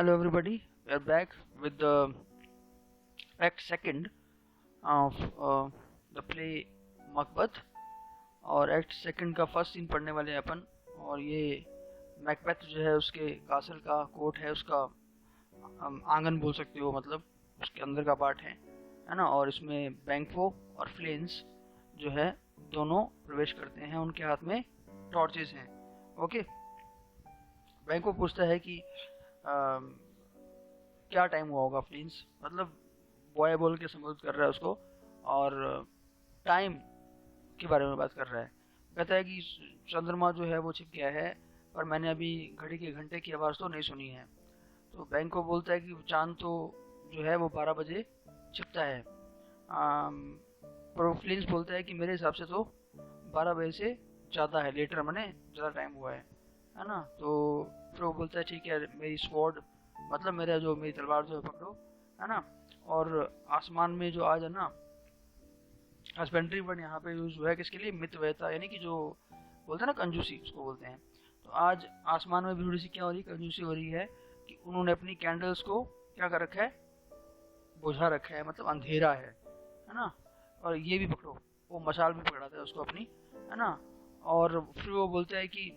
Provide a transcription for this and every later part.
Hello everybody, we are back with the act second of the play मकबत। और act second का first scene पढ़ने वाले हैं अपन। और ये मैकबेथ जो है उसके कासल का कोर्ट है, उसका आंगन बोल सकते हो, मतलब उसके अंदर का पार्ट है ना। और इसमें बैंक्वो और फ्लेंस जो है दोनों प्रवेश करते हैं, उनके हाथ में टॉर्चेस हैं। ओके, बैंक्वो पूछता है कि क्या टाइम हुआ होगा फ्लिंस, मतलब बॉय बोल के संबोधित कर रहा है उसको, और टाइम के बारे में बात कर रहा है। कहता है कि चंद्रमा जो है वो छिप गया है, पर मैंने अभी घड़ी के घंटे की आवाज़ तो नहीं सुनी है। तो बैंक को बोलता है कि चांद तो जो है वो 12 बजे छिपता है। पर फ्लिंस बोलता है कि मेरे हिसाब से तो 12 बजे से ज़्यादा है, लेटर मैंने ज़्यादा टाइम हुआ है ना। तो फिर वो बोलता है ठीक है, मेरी स्वॉर्ड मतलब मेरी तलवार जो है पकड़ो, है ना। और आसमान में जो आज है ना, हस्बेंड्री वर्ड यहाँ पे यूज हुआ है किसके लिए, मितव्ययता, यानी कि जो बोलते हैं ना कंजूसी, उसको बोलते हैं। तो आज आसमान में भी थोड़ी सी क्या हो रही है, कंजूसी हो रही है कि उन्होंने अपनी कैंडल्स को क्या कर रखा है, बुझा रखा है, मतलब अंधेरा है ना। और ये भी पकड़ो, वो मशाल भी पकड़ाता है उसको अपनी, है ना। और फिर वो बोलता है कि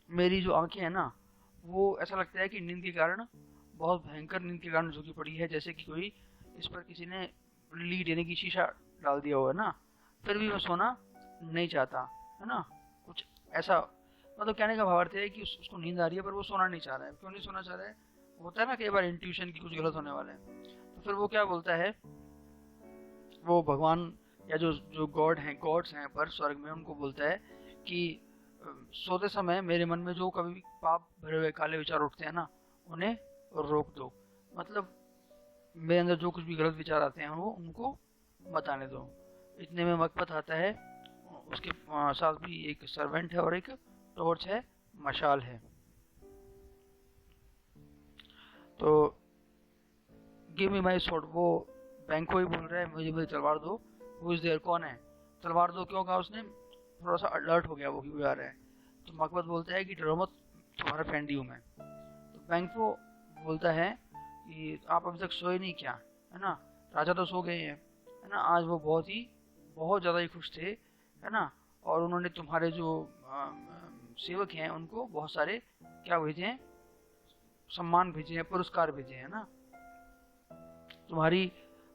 मेरी जो आंखें हैं ना, वो ऐसा लगता है कि नींद के कारण, बहुत भयंकर नींद के कारण झुकी पड़ी है, जैसे कि कोई इस पर किसी ने लीड यानी कि शीशा डाल दिया हो, है ना। फिर भी वो सोना नहीं चाहता, है ना, कुछ ऐसा। मतलब कहने का भावार्थ है कि उसको नींद आ रही है पर वो सोना नहीं चाह रहा है। क्यों नहीं सोना चाह रहा है, होता है ना कई बार इंट्यूशन की कुछ गलत होने वाला है। तो फिर वो क्या बोलता है, वो भगवान या जो जो गॉड हैं, गॉड्स हैं पर स्वर्ग में, उनको बोलता है कि सोते समय मेरे मन में जो कभी भी पाप भरे हुए काले विचार उठते हैं ना, उन्हें रोक दो। मतलब मेरे अंदर जो कुछ भी गलत विचार आते हैं वो उनको बताने दो। इतने में मकबत आता है, उसके साथ भी एक सर्वेंट है और एक टॉर्च है, मशाल है। तो गिव मी माई स्वॉर्ड, वो बैंक को ही बोल रहा है मुझे मेरी तलवार दो। वो इस देर कौन है, तलवार दो, क्यों कहा उसने, थोड़ा सा अलर्ट हो गया वो क्यों आ रहा है। तो मकबत बोलता है कि डरो मत, तुम्हारा फ्रेंड ही हूँ मैं। तो बैंक को बोलता है कि आप अभी तक सोए नहीं क्या, है ना, राजा तो सो गए हैं, है ना। आज वो बहुत ज़्यादा ही खुश थे, है ना। और उन्होंने तुम्हारे जो सेवक हैं उनको बहुत सारे क्या भेजे हैं, सम्मान भेजे हैं, पुरस्कार भेजे हैं ना। तुम्हारी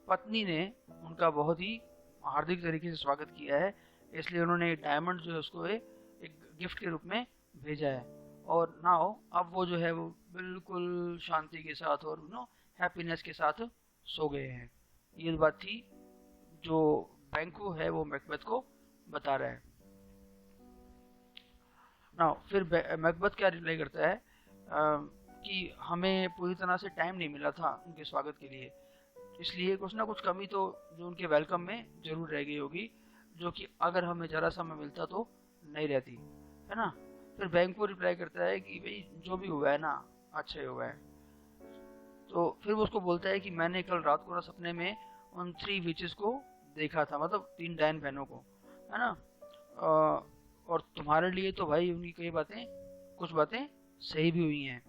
पत्नी ने उनका बहुत ही हार्दिक तरीके से स्वागत किया है, इसलिए उन्होंने डायमंड जो है उसको एक गिफ्ट के रूप में भेजा है। और नाउ अब वो जो है वो बिल्कुल शांति के साथ और हैप्पीनेस के साथ सो गए हैं। ये बात थी जो बैंको है वो मैकबेथ को बता रहा है। नाउ फिर मैकबेथ क्या रिप्लाई करता है कि हमें पूरी तरह से टाइम नहीं मिला था उनके स्वागत के लिए, इसलिए कुछ ना कुछ कमी तो जो उनके वेलकम में जरूर रह गई होगी, जो कि अगर हमें ज़रा समय मिलता तो नहीं रहती, है ना। फिर बैंक को रिप्लाई करता है कि भाई जो भी हुआ है ना, अच्छा ही हुआ है। तो फिर वो उसको बोलता है कि मैंने कल रात को सपने में उन 3 विचेस को देखा था, मतलब 3 डायन बहनों को, है ना। और तुम्हारे लिए तो भाई उनकी कई बातें, कुछ बातें सही भी हुई हैं।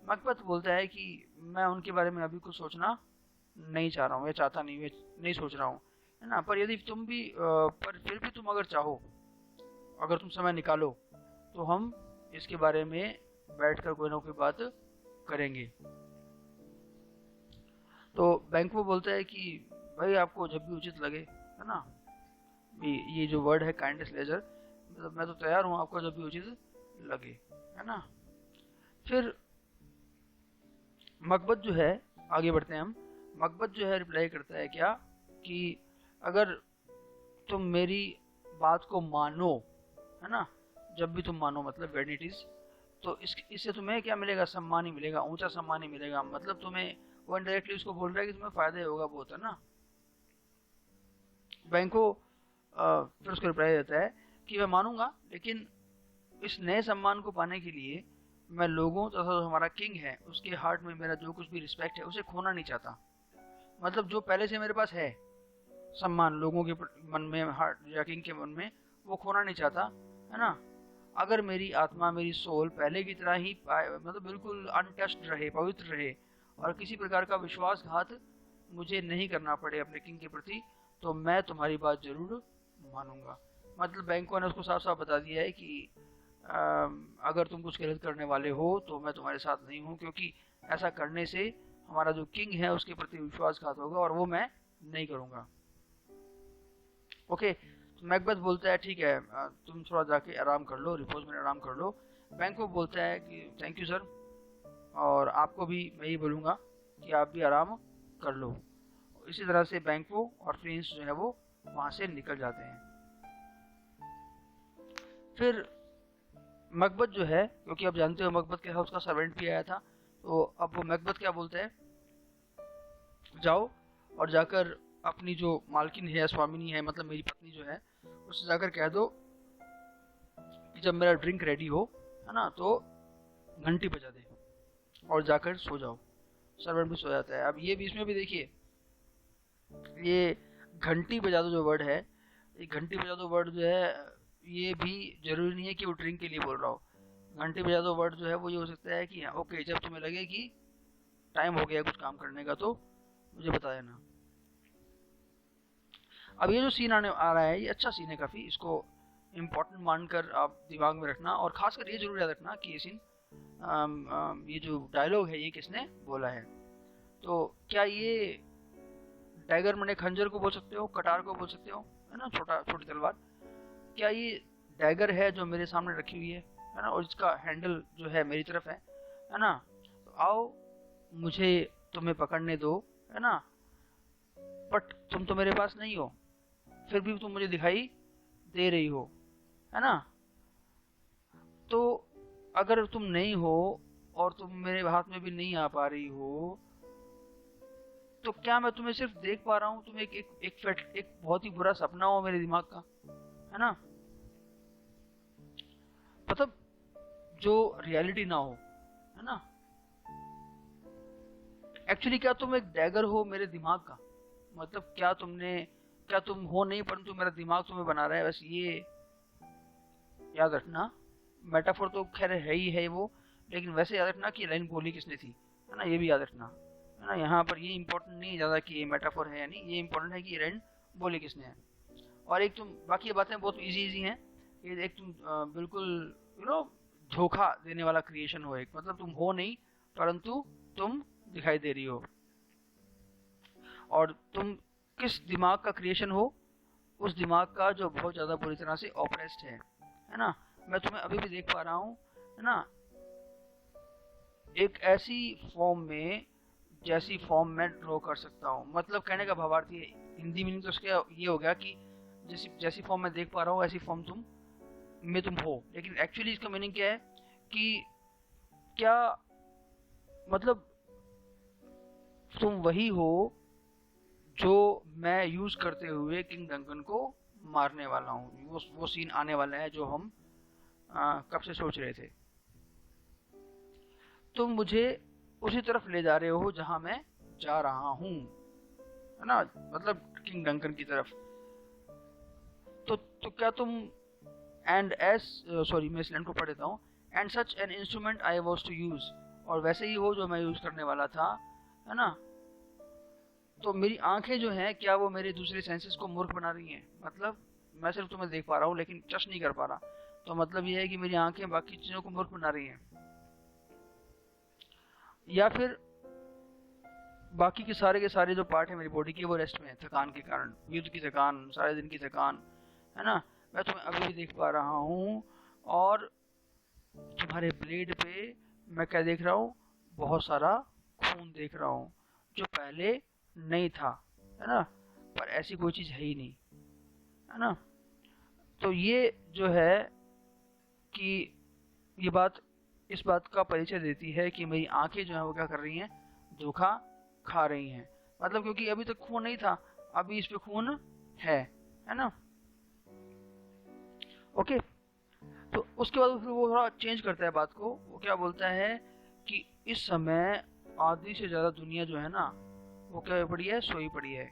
मकबत बोलता है कि मैं उनके बारे में अभी कुछ सोचना नहीं चाह रहा हूँ, या चाहता नहीं, नहीं सोच रहा हूँ, है ना। पर यदि तुम भी पर फिर भी तुम अगर चाहो, अगर तुम समय निकालो, तो हम इसके बारे में बैठकर कोई ना कोई बात करेंगे। तो बैंक वो बोलता है कि भाई आपको जब भी उचित लगे, है ना, ये जो वर्ड है काइंडनेस लेजर, मतलब मैं तो तैयार हूँ आपको जब भी उचित लगे, है ना। फिर मकबत जो है, आगे बढ़ते हैं हम। मकबत जो है रिप्लाई करता है क्या कि अगर तुम मेरी बात को मानो, है ना, जब भी तुम मानो मतलब वेन इट इज, तो इससे तुम्हें क्या मिलेगा, सम्मान ही मिलेगा, ऊंचा सम्मान ही मिलेगा। मतलब तुम्हें वो इनडायरेक्टली उसको बोल रहा है कि तुम्हें फायदा ही होगा बहुत, है ना। बैंको फिर उसको रिप्लाई देता है कि मैं मानूंगा, लेकिन इस नए सम्मान को पाने के लिए मैं लोगों तथा जो हमारा किंग है उसके हार्ट में मेरा जो कुछ भी रिस्पेक्ट है उसे खोना नहीं चाहता। मतलब जो पहले से मेरे पास है सम्मान लोगों के मन में, हार्ट या किंग के मन में, वो खोना नहीं चाहता, है ना। अगर मेरी आत्मा, मेरी सोल पहले की तरह ही मतलब बिल्कुल अनटच्ड रहे, पवित्र रहे, और किसी प्रकार का विश्वासघात मुझे नहीं करना पड़े अपने किंग के प्रति, तो मैं तुम्हारी बात जरूर मानूंगा। मतलब बैंकों ने उसको साफ साफ बता दिया है कि अगर तुम कुछ गलत करने वाले हो तो मैं तुम्हारे साथ नहीं हूँ, क्योंकि ऐसा करने से हमारा जो किंग है उसके प्रति विश्वासघात होगा और वो मैं नहीं करूँगा। ओके, तो मैकबेथ बोलता है ठीक है, तुम थोड़ा जाके आराम कर लो, रिपोज में आराम कर लो। बैंको बोलता है कि थैंक यू सर, और आपको भी मैं ही बोलूँगा कि आप भी आराम कर लो। इसी तरह से बैंको और प्रिंस जो है वो वहाँ से निकल जाते हैं। फिर मकबत जो है, क्योंकि आप जानते हो मकबत के हाउस का सर्वेंट भी आया था, तो अब वो मकबत क्या बोलता है, जाओ और जाकर अपनी जो मालकिन है, स्वामिनी है, मतलब मेरी पत्नी जो है, उससे जाकर कह दो कि जब मेरा ड्रिंक रेडी हो, है ना, तो घंटी बजा दे और जाकर सो जाओ। सर्वेंट भी सो जाता है। अब ये बीच में भी देखिए, ये घंटी बजा दो जो वर्ड है, ये घंटी बजा दो वर्ड जो है, ये भी जरूरी नहीं है कि वो ड्रिंक के लिए बोल रहा हो। घंटी बजा दो वर्ड जो है वो ये हो सकता है कि ओके, जब तुम्हें लगे कि टाइम हो गया कुछ काम करने का तो मुझे बता देना। अब ये जो सीन आ रहा है, ये अच्छा सीन है काफ़ी, इसको इम्पोर्टेंट मानकर आप दिमाग में रखना, और खासकर ये जरूर याद रखना कि ये सीन, ये जो डायलॉग है ये किसने बोला है। तो क्या ये डैगर मने खंजर को बोल सकते हो, कटार को बोल सकते हो, है ना, छोटी तलवार, क्या ये डैगर है जो मेरे सामने रखी हुई है ना, और इसका हैंडल जो है मेरी तरफ है ना, तो आओ मुझे तुम्हें पकड़ने दो, है ना, बट तुम तो मेरे पास नहीं हो, फिर भी तुम मुझे दिखाई दे रही हो, है ना, तो अगर तुम नहीं हो और तुम मेरे हाथ में भी नहीं आ पा रही हो, तो क्या मैं तुम्हें सिर्फ देख पा रहा हूँ, तुम एक बहुत ही बुरा सपना हो मेरे दिमाग का, है ना, मतलब जो रियलिटी ना हो, है ना। एक्चुअली क्या तुम एक डैगर हो मेरे दिमाग का, मतलब क्या तुम हो नहीं, परंतु मेरा दिमाग तुम्हें बना रहा है, बस ये याद रखना। मेटाफोर तो खैर है ही है वो, लेकिन वैसे याद रखना कि लाइन बोली किसने थी, है ना, ये भी याद रखना, है ना। यहाँ पर ये इम्पोर्टेंट नहीं ज़्यादा कि ये मेटाफोर है या नहीं, ये इम्पोर्टेंट है कि लाइन बोली किसने है। और एक तुम, बाकी ये बातें बहुत इजी हैं, ये एक तुम बिल्कुल धोखा देने वाला क्रिएशन हो, एक मतलब तुम हो नहीं परंतु तुम दिखाई दे रही हो, और तुम किस दिमाग का क्रिएशन हो, उस दिमाग का जो बहुत ज़्यादा बुरी तरह से ऑप्रेस्ड है ना। मैं तुम्हें अभी भी देख पा रहा हूँ, है ना, एक ऐसी फॉर्म में जैसी फॉर्म मैं ड्रॉ कर सकता हूँ। मतलब कहने का भावार्थ ये, हिंदी मीनिंग तो उसका ये हो गया कि जैसी फॉर्म मैं देख पा रहा हूँ ऐसी फॉर्म तुम हो, लेकिन एक्चुअली इसका मीनिंग क्या है कि क्या मतलब तुम वही हो जो मैं यूज करते हुए किंग डंकन को मारने वाला हूँ। वो सीन आने वाला है जो हम कब से सोच रहे थे। तुम मुझे उसी तरफ ले जा रहे हो जहां मैं जा रहा हूँ, है ना, मतलब किंग डंकन की तरफ। तो क्या तुम मैं इस लाइन को पढ़ देता हूँ, and such an instrument I was to use, और वैसे ही हो जो मैं यूज करने वाला था, है ना। तो मेरी आंखें जो हैं, क्या वो मेरे दूसरे सेंसेस को मूर्ख बना रही हैं? मतलब मैं सिर्फ तुम्हें देख पा रहा हूँ लेकिन टच नहीं कर पा रहा, तो मतलब ये है कि मेरी आंखें बाकी चीजों को मूर्ख बना रही हैं। या फिर बाकी के सारे जो पार्ट है मेरी बॉडी के वो रेस्ट में है, थकान के कारण, युद्ध की थकान, सारे दिन की थकान, है ना। मैं तुम्हें अभी भी देख पा रहा हूँ, और तुम्हारे ब्लेड पे मैं क्या देख रहा हूँ, बहुत सारा खून देख रहा हूँ, जो पहले नहीं था, है ना, पर ऐसी कोई चीज है ही नहीं, है ना। तो ये जो है कि ये बात इस बात का परिचय देती है कि मेरी आंखें जो है वो क्या कर रही हैं, धोखा खा रही हैं। मतलब क्योंकि अभी तक खून नहीं था, अभी इस पे खून है ना। ओके, तो उसके बाद फिर वो थोड़ा चेंज करता है बात को। वो क्या बोलता है कि इस समय आधी से ज्यादा दुनिया जो है ना वो क्या पड़ी है, सोई पड़ी है।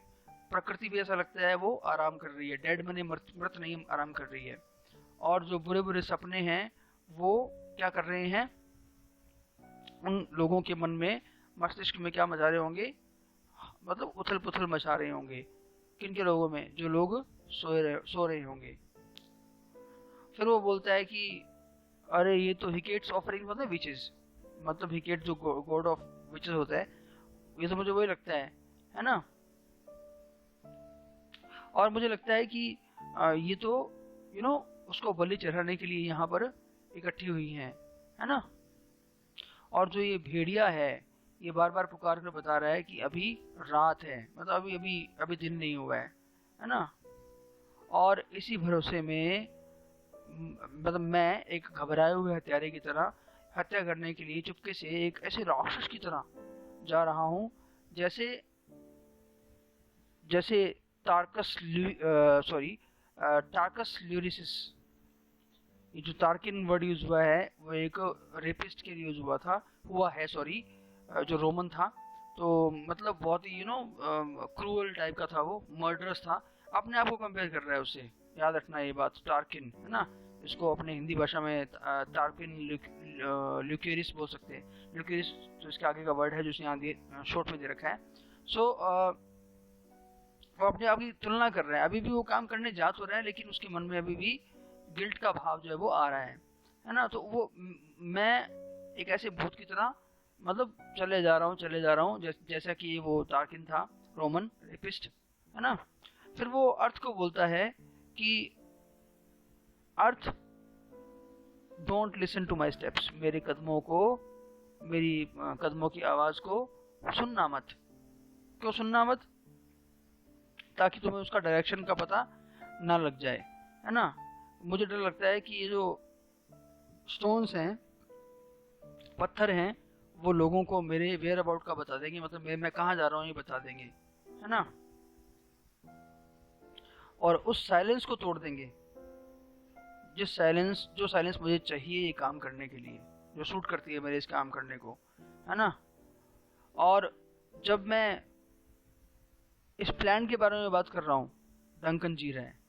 प्रकृति भी ऐसा लगता है वो आराम कर रही है, डेड मनी मृत नहीं आराम कर रही है। और जो बुरे बुरे सपने हैं वो क्या कर रहे हैं, उन लोगों के मन में, मस्तिष्क में क्या मचा रहे होंगे, मतलब उथल पुथल मचा रहे होंगे। किन के लोगों में, जो लोग सो रहे होंगे। फिर वो बोलता है कि अरे ये तो हिकेट्स ऑफरिंग होता है विचेस, मतलब हिकेट जो गॉड ऑफ विचेस होता है, ये तो मुझे वही लगता है ना। और मुझे लगता है कि ये तो उसको बलि चढ़ाने के लिए यहाँ पर इकट्ठी हुई हैं, है ना। और जो ये भेड़िया है, ये बार बार पुकार कर बता रहा है कि अभी रात है, मतलब अभी अभी अभी दिन नहीं हुआ है ना। और इसी भरोसे में मतलब मैं एक घबराए हुए हत्यारे की तरह हत्या करने के लिए चुपके से एक ऐसे राक्षस की तरह जा रहा हूँ, जैसे जैसे टार्कस ल्यूरिसिस, ये जो टार्किन वर्ड यूज हुआ है वो एक रेपिस्ट के लिए यूज हुआ है जो रोमन था। तो मतलब बहुत ही क्रूअल टाइप का था, वो मर्डरस था। अपने आप को कंपेयर कर रहा है उससे, याद रखना ये बात। टार्किन है ना, इसको अपने हिंदी भाषा में टार्किन ल्यूकेरिस बोल सकते हैं। ल्यूकेरिस तो इसके आगे का वर्ड है जो इसने यहाँ शॉर्ट में दे रखा है। वो अपने आप की तुलना कर रहा है। अभी भी वो काम करने जा तो रहा है, लेकिन उसके मन में अभी भी गिल्ट का भाव जो है वो आ रहा है ना। तो वो मैं एक ऐसे भूत की तरह मतलब चले जा रहा हूँ जैसा कि वो टार्किन था, रोमन रेपिस्ट, है ना। फिर वो अर्थ को बोलता है कि earth, don't listen to my steps, मेरी कदमों की आवाज को सुनना मत। क्यों सुनना मत? ताकि तुम्हें उसका डायरेक्शन का पता ना लग जाए, है ना। मुझे डर लगता है कि ये जो स्टोन्स हैं, पत्थर हैं, वो लोगों को मेरे वेयर अबाउट का बता देंगे, मतलब मैं कहाँ जा रहा हूँ ये बता देंगे, है ना। और उस साइलेंस को तोड़ देंगे, जो साइलेंस मुझे चाहिए ये काम करने के लिए, जो सूट करती है मेरे इस काम करने को, है ना। और जब मैं इस प्लान के बारे में बात कर रहा हूँ, डंकन जी रहे हैं,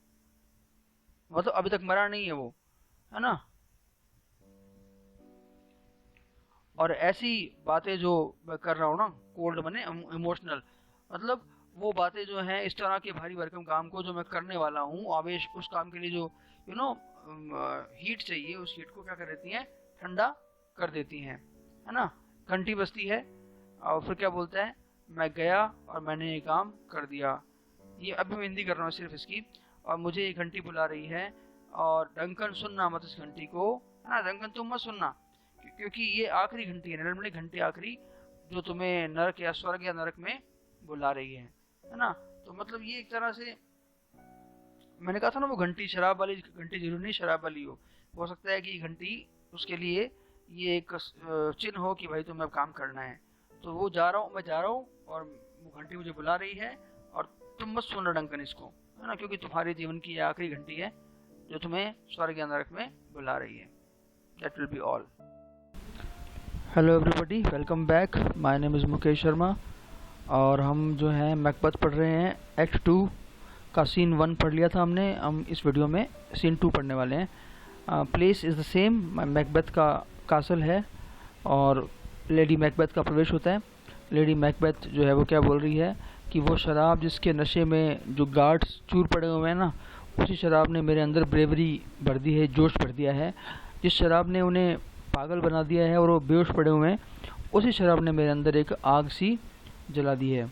मतलब अभी तक मरा नहीं है वो, है ना। और ऐसी बातें जो मैं कर रहा हूँ ना, कोल्ड बने इमोशनल, मतलब वो बातें जो हैं इस तरह के भारी भरकम काम को जो मैं करने वाला हूँ, आवेश, उस काम के लिए जो हीट चाहिए, उस हीट को क्या कर देती हैं, ठंडा कर देती हैं, है ना। घंटी बजती है और फिर क्या बोलता है, मैं गया और मैंने ये काम कर दिया। ये अभी मैं हिंदी कर रहा हूँ सिर्फ इसकी। और मुझे ये घंटी बुला रही है, और डंकन सुनना मत इस घंटी को, है ना। डंकन तुम मत सुनना, क्योंकि ये आखिरी घंटी है, निर्मली घंटी आखिरी, जो तुम्हें नरक या स्वर्ग या नरक में बुला रही है ना। तो मतलब ये एक तरह से, मैंने कहा था ना वो घंटी शराब वाली घंटी जरूर नहीं शराब वाली हो सकता है कि घंटी उसके लिए ये एक चिन्ह हो कि भाई तुम्हें अब काम करना है। तो वो मैं जा रहा हूँ और वो घंटी मुझे बुला रही है, और तुम मत सुनना डंकन इसको, है ना, क्योंकि तुम्हारे जीवन की ये आखिरी घंटी है जो तुम्हें स्वर्ग या नरक में बुला रही है। That will be all. Hello everybody, welcome back. My name is Mukesh Sharma, और हम जो है मैकबेथ पढ़ रहे हैं। एक्ट 2 का सीन 1 पढ़ लिया था हमने, हम इस वीडियो में सीन 2 पढ़ने वाले हैं। Place is the same, Macbeth का कासल है और लेडी मैकबेथ का प्रवेश होता है। लेडी मैकबेथ जो है वो क्या बोल रही है कि वो शराब जिसके नशे में जो गार्ड्स चूर पड़े हुए हैं ना, उसी शराब ने मेरे अंदर ब्रेवरी भर दी है, जोश भर दिया है। जिस शराब ने उन्हें पागल बना दिया है और वो बेहोश पड़े हुए हैं, उसी शराब ने मेरे अंदर एक आग सी जला दी है।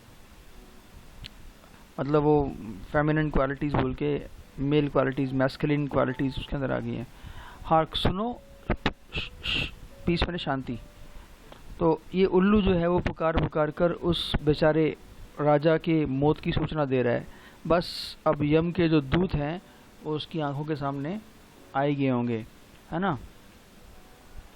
मतलब वो फेमिनिन क्वालिटीज़ बोल के मेल क्वालिटीज़, मैस्कुलिन क्वालिटीज़ उसके अंदर आ गई हैं। हार्क सुनो, पीस मैंने शांति। तो ये उल्लू जो है वो पुकार कर उस बेचारे राजा के मौत की सूचना दे रहा है। बस अब यम के जो दूत हैं वो उसकी आंखों के सामने आए गए होंगे, है ना।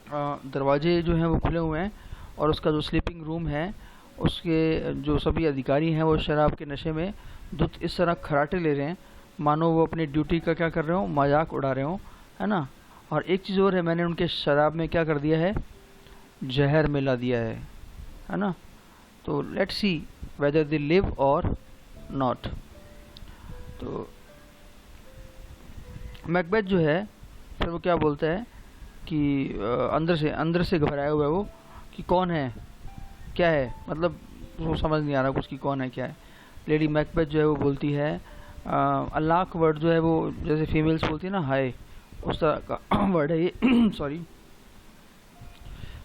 दरवाजे जो हैं वो खुले हुए हैं, और उसका जो स्लीपिंग रूम है उसके जो सभी अधिकारी हैं वो शराब के नशे में दूत इस तरह खराटे ले रहे हैं मानो वो अपनी ड्यूटी का क्या कर रहे हो, मजाक उड़ा रहे हो, है ना। और एक चीज़ और है, मैंने उनके शराब में क्या कर दिया है, जहर मिला दिया है ना। तो let's see whether they live और नॉट। तो मैकबेथ जो है फिर वो क्या बोलता है कि अंदर से घबराया हुआ है वो कि कौन है, क्या है, मतलब वो समझ नहीं आ रहा कुछ कि कौन है क्या है। लेडी मैकबेथ जो है वो बोलती है अल्लाह का वर्ड जो है वो जैसे फीमेल्स बोलती है ना हाय, उस तरह का वर्ड है ये सॉरी,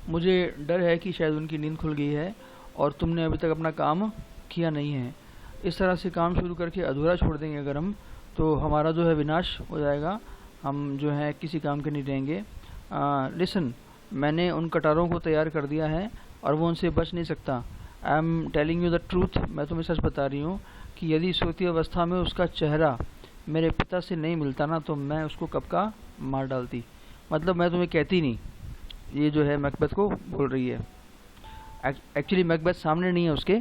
मुझे डर है कि शायद उनकी नींद खुल गई है और तुमने अभी तक अपना काम किया नहीं है। इस तरह से काम शुरू करके अधूरा छोड़ देंगे अगर हम, तो हमारा जो है विनाश हो जाएगा, हम जो है किसी काम के नहीं रहेंगे। लिसन, मैंने उन कटारों को तैयार कर दिया है और वो उनसे बच नहीं सकता। I am telling you the truth, मैं तुम्हें सच बता रही हूँ कि यदि सोती अवस्था में उसका चेहरा मेरे पिता से नहीं मिलता ना तो मैं उसको कब का मार डालती। मतलब मैं तुम्हें कहती नहीं, ये जो है मैकबेथ को बोल रही है। एक्चुअली मैकबेथ सामने नहीं है उसके,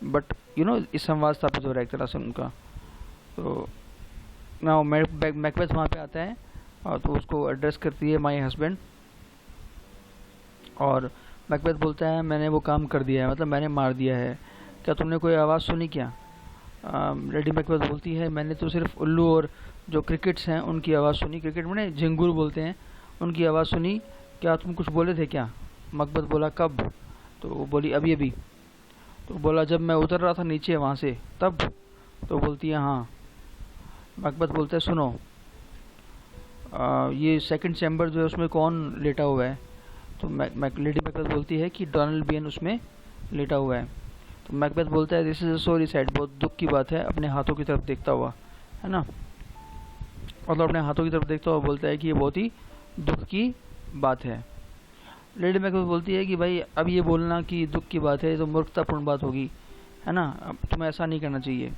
बट यू नो इस संवाद स्थापित हो रहा है एक तरह से उनका। तो ना मैकबेथ वहाँ पे आता है और तो उसको एड्रेस करती है माय हस्बैंड, और मैकबेथ बोलता है मैंने वो काम कर दिया है, मतलब मैंने मार दिया है, क्या तुमने कोई आवाज़ सुनी क्या? लेडी मैकबेथ बोलती है मैंने तो सिर्फ उल्लू और जो क्रिकेट्स हैं उनकी आवाज़ सुनी, क्रिकेट में झिंगुर बोलते हैं, उनकी आवाज़ सुनी, क्या तुम कुछ बोले थे क्या? मैकबेथ बोला कब? तो वो बोली अभी अभी। तो बोला जब मैं उतर रहा था नीचे वहाँ से तब? तो बोलती है हाँ। मैकबेथ बोलता है सुनो, ये सेकंड चैम्बर जो है उसमें कौन लेटा हुआ है? तो लेडी मैकबेथ बोलती है कि डोनाल्ड बियन उसमें लेटा हुआ है। तो मैकबेथ बोलता है this is a sorry side, बहुत दुख की बात है, अपने हाथों की तरफ देखता हुआ, है ना, मतलब अपने हाथों की तरफ देखता हुआ बोलता है कि ये बहुत ही दुख की बात है। लेडी मैकबेथ बोलती है कि भाई अब ये बोलना कि दुख की बात है तो मूर्खतापूर्ण बात होगी, है ना, अब तुम्हें ऐसा नहीं करना चाहिए।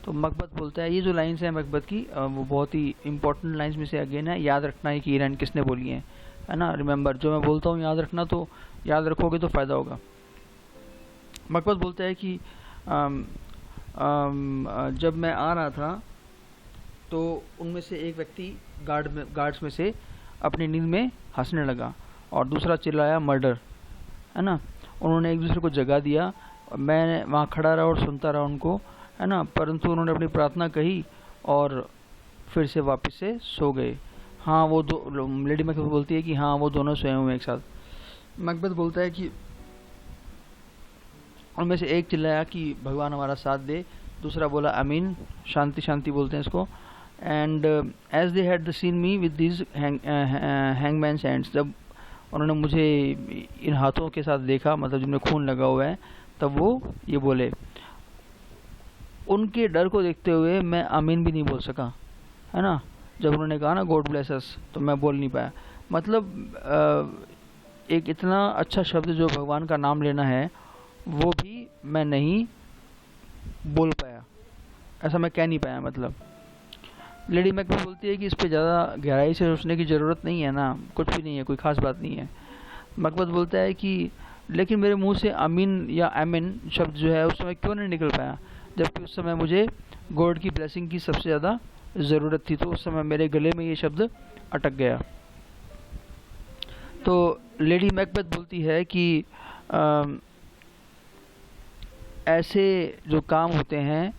तो मैकबेथ बोलता है, ये जो लाइन्स है मैकबेथ की वो बहुत ही इंपॉर्टेंट लाइन्स में से अगेन है, याद रखना है कि ये लाइन किसने बोली है ना, रिमेंबर, जो मैं बोलता हूँ याद रखना, तो याद रखोगे तो फ़ायदा होगा। मैकबेथ बोलता है कि जब मैं आ रहा था तो उनमें से एक व्यक्ति गार्ड्स में से अपनी नींद में हंसने लगा और दूसरा चिल्लाया मर्डर, है ना। उन्होंने एक दूसरे को जगा दिया, मैं वहाँ खड़ा रहा और सुनता रहा उनको, है ना, परंतु उन्होंने अपनी प्रार्थना कही और फिर से वापस से सो गए। हाँ वो दो, लेडी मैकबेथ बोलती है कि हाँ वो दोनों सोए हुए एक साथ। मैकबेथ बोलता है कि उनमें से एक चिल्लाया कि भगवान हमारा साथ दे, दूसरा बोला अमीन, शांति शांति बोलते हैं इसको। And as they had seen me with this hangman's hands, जब उन्होंने मुझे इन हाथों के साथ देखा, मतलब जिनमें खून लगा हुआ है, तब वो ये बोले। उनके डर को देखते हुए मैं आमीन भी नहीं बोल सका, है ना, जब उन्होंने कहा ना गॉड ब्लेस अस, तो मैं बोल नहीं पाया। मतलब एक इतना अच्छा शब्द जो भगवान का नाम लेना है वो भी मैं नहीं बोल पाया, ऐसा मैं कह नहीं पाया। मतलब लेडी मैकबेथ बोलती है कि इस पे ज़्यादा गहराई से सोचने की ज़रूरत नहीं है ना, कुछ भी नहीं है, कोई ख़ास बात नहीं है। मैकबेथ बोलता है कि लेकिन मेरे मुंह से अमीन या आमिन शब्द जो है उस समय क्यों नहीं निकल पाया, जबकि उस समय मुझे गॉड की ब्लेसिंग की सबसे ज़्यादा ज़रूरत थी, तो उस समय मेरे गले में ये शब्द अटक गया। तो लेडी मैकबेथ बोलती है कि ऐसे जो काम होते हैं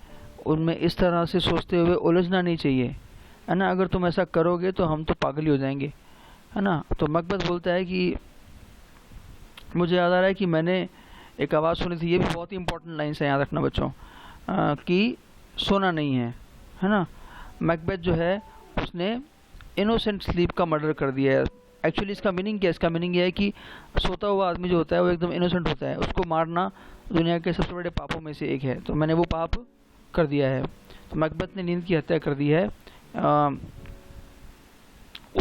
उनमें इस तरह से सोचते हुए उलझना नहीं चाहिए, है ना, अगर तुम ऐसा करोगे तो हम तो पागल ही हो जाएंगे, है ना। तो मैकबेथ बोलता है कि मुझे याद आ रहा है कि मैंने एक आवाज़ सुनी थी, ये भी बहुत ही इंपॉर्टेंट लाइन्स है, याद रखना बच्चों, कि सोना नहीं है ना। मैकबेथ जो है उसने इनोसेंट स्लीप का मर्डर कर दिया है। एक्चुअली इसका मीनिंग क्या है? इसका मीनिंग ये है कि सोता हुआ आदमी जो होता है वो एकदम इनोसेंट होता है, उसको मारना दुनिया के सबसे बड़े पापों में से एक है, तो मैंने वो पाप कर दिया है। तो मैकबेथ ने नींद की हत्या कर दी है।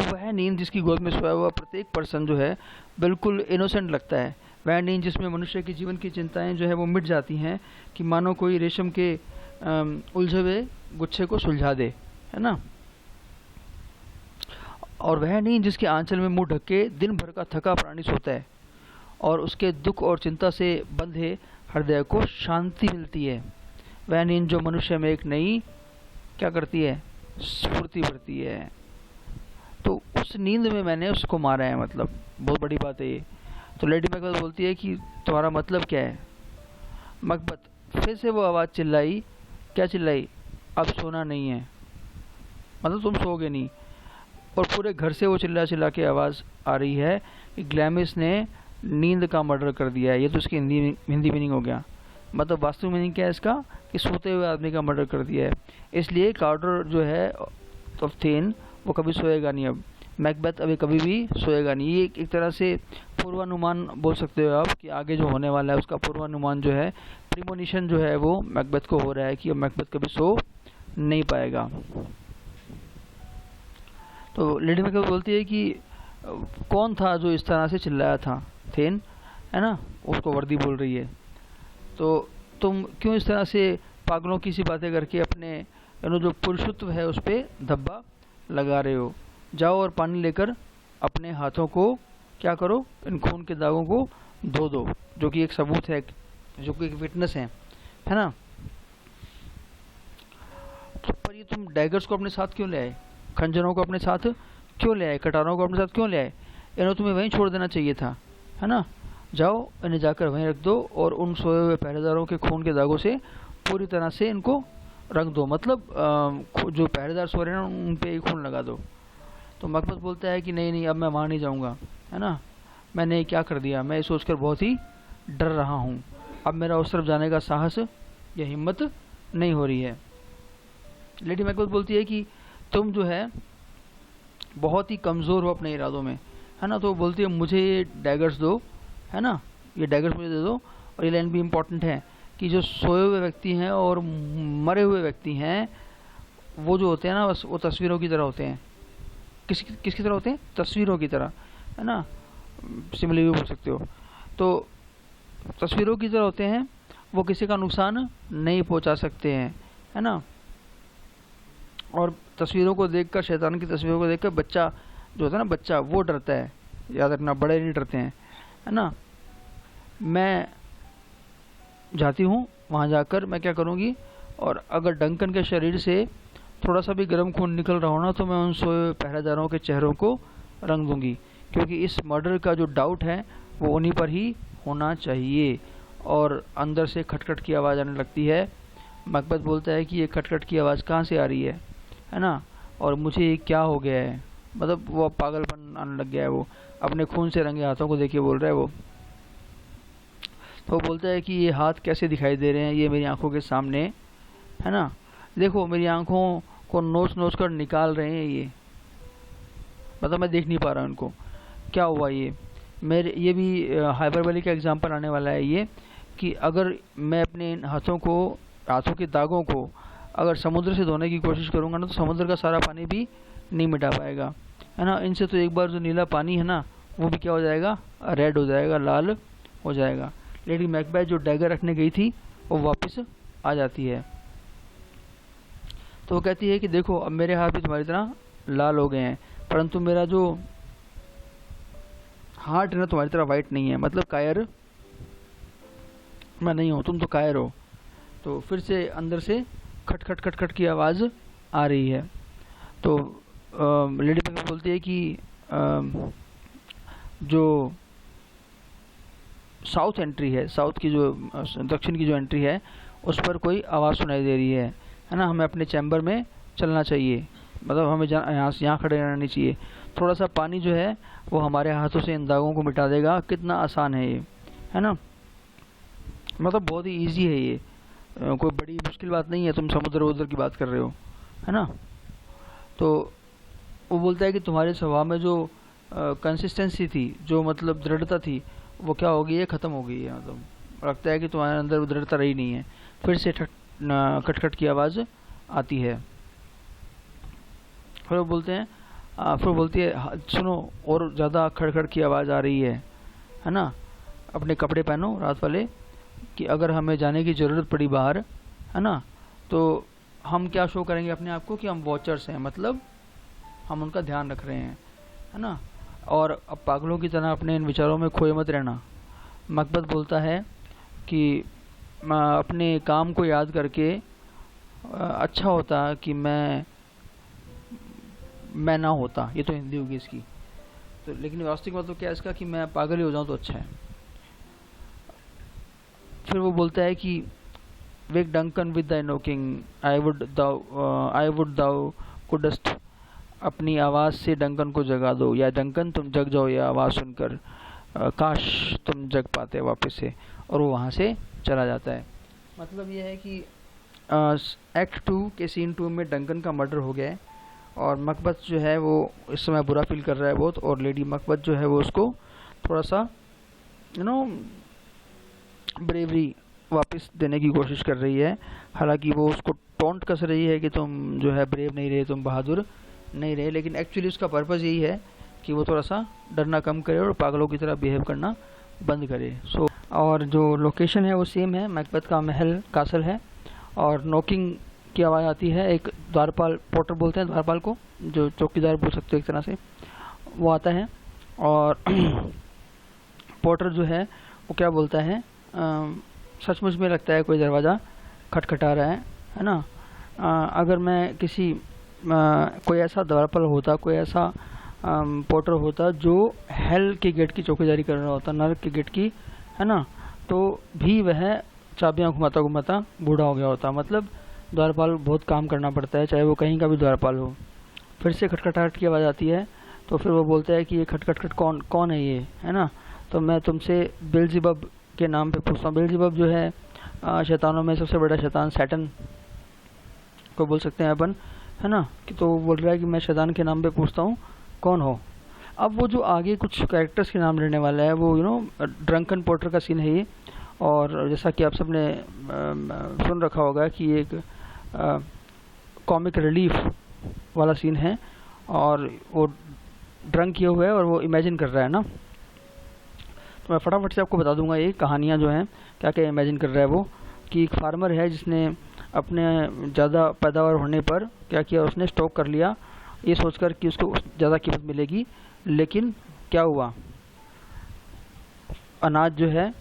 वह नींद जिसकी गोद में सोया हुआ प्रत्येक पर्सन जो है बिल्कुल इनोसेंट लगता है, वह नींद जिसमें मनुष्य के जीवन की चिंताएं जो है वो मिट जाती हैं कि मानो कोई रेशम के उलझे हुए गुच्छे को सुलझा दे, है ना। और वह नींद जिसके आंचल में मुंह ढक के दिन भर का थका प्राणी सोता है और उसके दुख और चिंता से बंधे हृदय को शांति मिलती है, वह नींद जो मनुष्य में एक नई क्या करती है, स्फूर्ति भरती है। तो उस नींद में मैंने उसको मारा है, मतलब बहुत बड़ी बात है ये। तो लेडी मैकबेथ बोलती है कि तुम्हारा मतलब क्या है? मैकबेथ फिर से वो आवाज़ चिल्लाई, क्या चिल्लाई? अब सोना नहीं है, मतलब तुम सोओगे नहीं। और पूरे घर से वो चिल्ला चिल्ला के आवाज़ आ रही है कि ग्लैमिस ने नींद का मर्डर कर दिया है। ये तो इसकी हिंदी मीनिंग हो गया। मतलब वास्तविक मीनिंग क्या है इसका, कि सोते हुए आदमी का मर्डर कर दिया है। इसलिए कार्टर जो है ऑफ थेन वो कभी सोएगा नहीं। अब मैकबेथ अभी कभी भी सोएगा नहीं। ये एक तरह से पूर्वानुमान बोल सकते हो आप, कि आगे जो होने वाला है उसका पूर्वानुमान जो है, प्रीमोनिशन जो है वो मैकबेथ को हो रहा है कि अब मैकबेथ कभी सो नहीं पाएगा। तो लेडी मैकबेथ बोलती है कि कौन था जो इस तरह से चिल्लाया था, थेन है ना, उसको वर्दी बोल रही है। तो तुम क्यों इस तरह से पागलों की सी बातें करके अपने जो पुरुषत्व है उस पर धब्बा लगा रहे हो। जाओ और पानी लेकर अपने हाथों को क्या करो, इन खून के दागों को धो दो, जो कि एक सबूत है, जो कि एक विटनेस है ना। तो पर ये तुम डैगर्स को अपने साथ क्यों ले आए, खंजरों को अपने साथ क्यों ले आए, कटारों को अपने साथ क्यों ले आए? इन्हें तुम्हें वहीं छोड़ देना चाहिए था, है ना। जाओ इन्हें जाकर वहीं रख दो और उन सोए हुए पहरेदारों के खून के दागों से पूरी तरह से इनको रंग दो। मतलब जो पहरेदार सो रहे हैं उन पे खून लगा दो। तो मैकबेथ बोलता है कि नहीं नहीं, अब मैं वहाँ नहीं जाऊँगा, है ना। मैंने क्या कर दिया, मैं सोचकर बहुत ही डर रहा हूँ। अब मेरा उस तरफ जाने का साहस या हिम्मत नहीं हो रही है। लेडी मैकबेथ बोलती है कि तुम जो है बहुत ही कमज़ोर हो अपने इरादों में, है ना। तो बोलती है मुझे ये डैगर्स दो, है ना, ये डैगर्स मुझे दे दो। और ये लाइन भी इम्पोर्टेंट है कि जो सोए हुए व्यक्ति हैं और मरे हुए व्यक्ति हैं वो जो होते हैं ना, बस वो तस्वीरों की तरह होते हैं। किसकी तरह होते हैं? तस्वीरों की तरह, है ना, सिमिली भी बोल सकते हो। तो तस्वीरों की तरह होते हैं, वो किसी का नुकसान नहीं पहुंचा सकते हैं, है ना। और तस्वीरों को देखकर, शैतान की तस्वीरों को देखकर बच्चा जो होता है ना, बच्चा वो डरता है, याद रखना, बड़े नहीं डरते हैं, है ना। मैं जाती हूँ, वहाँ जाकर मैं क्या करूँगी, और अगर डंकन के शरीर से थोड़ा सा भी गर्म खून निकल रहा हो ना, तो मैं उन सोए पहरेदारों के चेहरों को रंग दूंगी, क्योंकि इस मर्डर का जो डाउट है वो उन्हीं पर ही होना चाहिए। और अंदर से खटखट की आवाज़ आने लगती है। मैकबेथ बोलता है कि ये खटखट की आवाज़ कहाँ से आ रही है ना, और मुझे ये क्या हो गया है। मतलब वो पागलपन आने लग गया है, वो अपने खून से रंगे हाथों को देखिए बोल रहा है वो। तो वो बोलता है कि ये हाथ कैसे दिखाई दे रहे हैं, ये मेरी आंखों के सामने, है ना। देखो मेरी आंखों को नोच नोच कर निकाल रहे हैं ये, मतलब मैं देख नहीं पा रहा उनको, क्या हुआ ये मेरे। ये भी हाइपरबोलिक का एग्जांपल आने वाला है ये, कि अगर मैं अपने हाथों के दागों को अगर समुद्र से धोने की कोशिश करूँगा ना, तो समुद्र का सारा पानी भी नहीं मिटा पाएगा, है ना। इनसे तो एक बार जो नीला पानी है ना, वो भी क्या हो जाएगा, रेड हो जाएगा, लाल हो जाएगा। लेडी मैकबेथ जो डैगर रखने गई थी वो वापस आ जाती है। तो वो कहती है कि देखो अब मेरे हाथ भी तुम्हारी तरह लाल हो गए हैं, परंतु मेरा जो हार्ट है ना तुम्हारी तरह वाइट नहीं है। मतलब कायर मैं नहीं हूँ, तुम तो कायर हो। तो फिर से अंदर से खट खट खट खट की आवाज़ आ रही है। तो लेडी मैकबेथ बोलती है कि जो साउथ एंट्री है, साउथ की जो दक्षिण की जो एंट्री है, उस पर कोई आवाज़ सुनाई दे रही है ना। हमें अपने चैम्बर में चलना चाहिए, मतलब हमें यहाँ खड़े रहना नहीं चाहिए। थोड़ा सा पानी जो है वो हमारे हाथों से इन दागों को मिटा देगा। कितना आसान है ये, है ना। मतलब बहुत ही इजी है ये, कोई बड़ी मुश्किल बात नहीं है। तुम समुद्र उधर की बात कर रहे हो, है ना। तो वो बोलता है कि तुम्हारे स्वभाव में जो कंसिस्टेंसी थी, जो मतलब दृढ़ता थी, वो क्या हो गई है, ख़त्म हो गई है। मतलब लगता है कि तुम्हारे अंदर दृढ़ता रही नहीं है। फिर से खटखट की आवाज़ आती है। फिर वो बोलते हैं फिर बोलती है सुनो, और ज़्यादा खड़खड़ की आवाज़ आ रही है ना। अपने कपड़े पहनो रात वाले, कि अगर हमें जाने की ज़रूरत पड़ी बाहर, है ना, तो हम क्या शो करेंगे अपने आप को कि हम वॉचर्स हैं, मतलब हम उनका ध्यान रख रहे हैं, है ना। और अब पागलों की तरह अपने इन विचारों में खोए मत रहना। मैकबेथ बोलता है कि अपने काम को याद करके अच्छा होता कि मैं ना होता। ये तो हिंदी होगी इसकी, तो लेकिन वास्तविक बात तो क्या है इसका, कि मैं पागल ही हो जाऊं तो अच्छा है। फिर वो बोलता है कि wake Duncan with the knocking, I would thou couldst अपनी आवाज़ से डंकन को जगा दो, या डंकन तुम जग जाओ ये आवाज़ सुनकर, काश तुम जग पाते वापस से। और वो वहाँ से चला जाता है। मतलब ये है कि एक्ट 2 के सीन 2 में डंकन का मर्डर हो गया है और मकबथ जो है वो इस समय बुरा फील कर रहा है बहुत, और लेडी मकबथ जो है वो उसको थोड़ा सा ब्रेवरी वापस देने की कोशिश कर रही है। हालांकि वो उसको टोंट कस रही है कि तुम जो है ब्रेव नहीं रहे, तुम बहादुर नहीं रहे, लेकिन एक्चुअली उसका पर्पज़ यही है कि वो थोड़ा सा डरना कम करे और पागलों की तरह बिहेव करना बंद करे। और जो लोकेशन है वो सेम है, मैकबेथ का महल कासल है, और नॉकिंग की आवाज़ आती है। एक द्वारपाल, पोर्टर बोलते हैं द्वारपाल को, जो चौकीदार बोल सकते हो एक तरह से, वो आता है और पोर्टर जो है वो क्या बोलता है, सचमुच में लगता है कोई दरवाज़ा खटखटा रहा है ना। अगर मैं किसी कोई ऐसा द्वारपाल होता, कोई ऐसा पोर्टर होता जो हेल के गेट की चौकीदारी कर रहा होता, नरक के गेट की, है ना, तो भी वह चाबियां घुमाता घुमाता बूढ़ा हो गया होता। मतलब द्वारपाल बहुत काम करना पड़ता है, चाहे वो कहीं का भी द्वारपाल हो। फिर से खटखटाहट की आवाज़ आती है, तो फिर वो बोलता है कि ये खटखट कौन है ये, है ना। तो मैं तुमसे बेल्ज़ेबब के नाम पे पूछता हूँ। बेल्ज़ेबब जो है शैतानों में सबसे बड़ा शैतान, सैटन को बोल सकते हैं अपन, है ना। कि तो वो बोल रहा है कि मैं शैतान के नाम पे पूछता हूँ कौन हो। अब वो जो आगे कुछ कैरेक्टर्स के नाम लेने वाला है वो ड्रंकन पोर्टर का सीन है ये। और जैसा कि आप सबने सुन रखा होगा कि एक कॉमिक रिलीफ वाला सीन है, और वो ड्रंक किया हुआ है और वो इमेजिन कर रहा है ना। तो मैं फटाफट से आपको बता दूंगा ये कहानियाँ जो हैं क्या क्या इमेजिन कर रहा है वो। कि एक फार्मर है जिसने अपने ज़्यादा पैदावार होने पर क्या किया, उसने स्टॉक कर लिया ये सोचकर कि उसको ज़्यादा कीमत मिलेगी, लेकिन क्या हुआ, अनाज जो है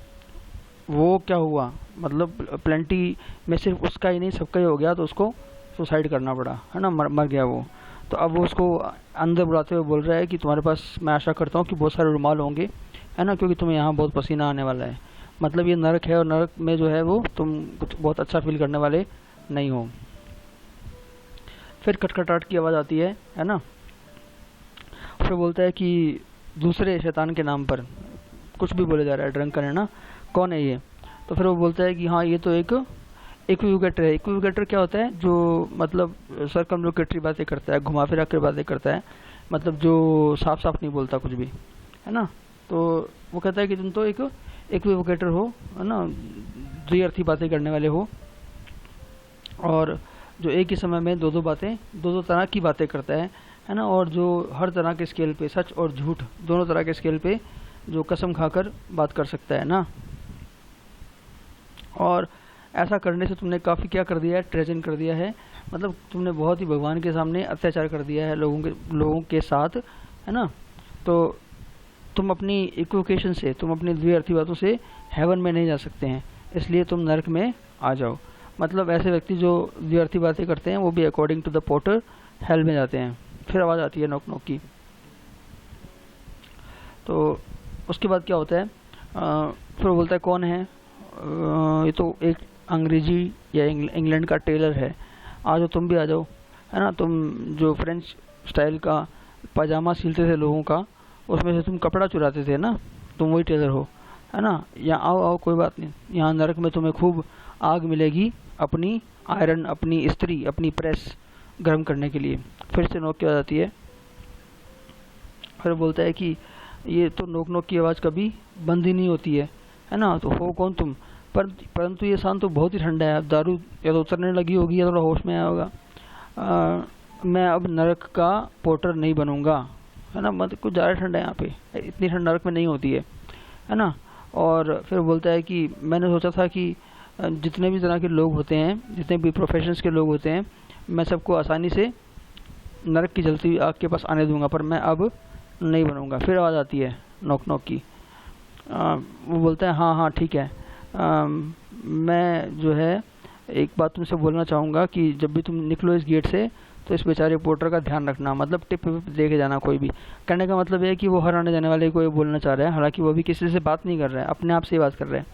वो क्या हुआ, मतलब प्लेंटी में सिर्फ उसका ही नहीं सबका ही हो गया, तो उसको सुसाइड करना पड़ा, है ना, मर गया वो। तो अब वो उसको अंदर बुलाते हुए बोल रहा है कि तुम्हारे पास, मैं आशा करता हूँ कि बहुत सारे रुमाल होंगे, है ना, क्योंकि तुम्हें यहाँ बहुत पसीना आने वाला है। मतलब ये नरक है, और नरक में जो है वो तुम कुछ बहुत अच्छा फील करने वाले नहीं हो। फिर खटखटाहट की आवाज़ आती है ना। फिर बोलता है कि दूसरे शैतान के नाम पर कुछ भी बोले जा रहा है, ड्रंकन है ना, कौन है ये। तो फिर वो बोलता है कि हाँ ये तो एक इक्विवोकेटर है। इक्विवोकेटर क्या होता है, जो मतलब सरकमलोकेटरी बातें करता है, घुमा फिरा कर बातें करता है, मतलब जो साफ साफ नहीं बोलता कुछ भी, है ना। तो वो कहता है कि तुम तो एक इक्विवोकेटर हो, है ना, द्विअर्थी बातें करने वाले हो, और जो एक ही समय में दो दो तरह की बातें करता है ना, और जो हर तरह के स्केल पे, सच और झूठ दोनों तरह के स्केल पे जो कसम खाकर बात कर सकता है ना। और ऐसा करने से तुमने काफ़ी क्या कर दिया है, ट्रेजन कर दिया है, मतलब तुमने बहुत ही भगवान के सामने अत्याचार कर दिया है लोगों के साथ, है ना। तो तुम अपनी इक्विवोकेशन से, तुम अपनी द्विअर्थी बातों से हेवन में नहीं जा सकते हैं, इसलिए तुम नरक में आ जाओ। मतलब ऐसे व्यक्ति जो द्विअर्थी बातें करते हैं वो भी according to the porter hell में जाते हैं। फिर आवाज़ आती है नॉक नॉक की। तो उसके बाद क्या होता है, फिर बोलता है कौन है, ये तो एक अंग्रेजी या इंग्लैंड का टेलर है, आ जाओ तुम भी आ जाओ, है ना। तुम जो फ्रेंच स्टाइल का पजामा सिलते थे लोगों का, उसमें से तुम कपड़ा चुराते थे ना, तुम वही टेलर हो, है ना। यहाँ आओ आओ, कोई बात नहीं, यहाँ नरक में तुम्हें खूब आग मिलेगी, अपनी आयरन, अपनी इस्त्री, अपनी प्रेस गर्म करने के लिए। फिर से नोक की आवाज़ आती है। फिर बोलता है कि ये तो नोक नोक की आवाज़ कभी बंद ही नहीं होती है ना। तो हो कौन तुम, परंतु ये शाम तो बहुत ही ठंडा है, दारू या तो उतरने लगी होगी या थोड़ा होश में आया होगा। मैं अब नरक का पोर्टर नहीं बनूंगा, है ना, मतलब कुछ ज़्यादा ठंडा है यहाँ पे, इतनी ठंड नरक में नहीं होती है ना। और फिर बोलता है कि मैंने सोचा था कि जितने भी तरह के लोग होते हैं, जितने भी प्रोफेशंस के लोग होते हैं, मैं सबको आसानी से नरक की जलती हुई आग के पास आने दूंगा, पर मैं अब नहीं बनूंगा। फिर आवाज़ आती है नॉक नॉक की। वो बोलता है हाँ हाँ ठीक है, मैं जो है एक बात तुमसे बोलना चाहूँगा कि जब भी तुम निकलो इस गेट से तो इस बेचारे पोर्टर का ध्यान रखना, मतलब टिप विप देके जाना कोई भी। कहने का मतलब है कि वो हर आने जाने वाले को ये बोलना चाह रहा है, हालांकि वो भी किसी से बात नहीं कर रहा है, अपने आप से ही बात कर रहा है।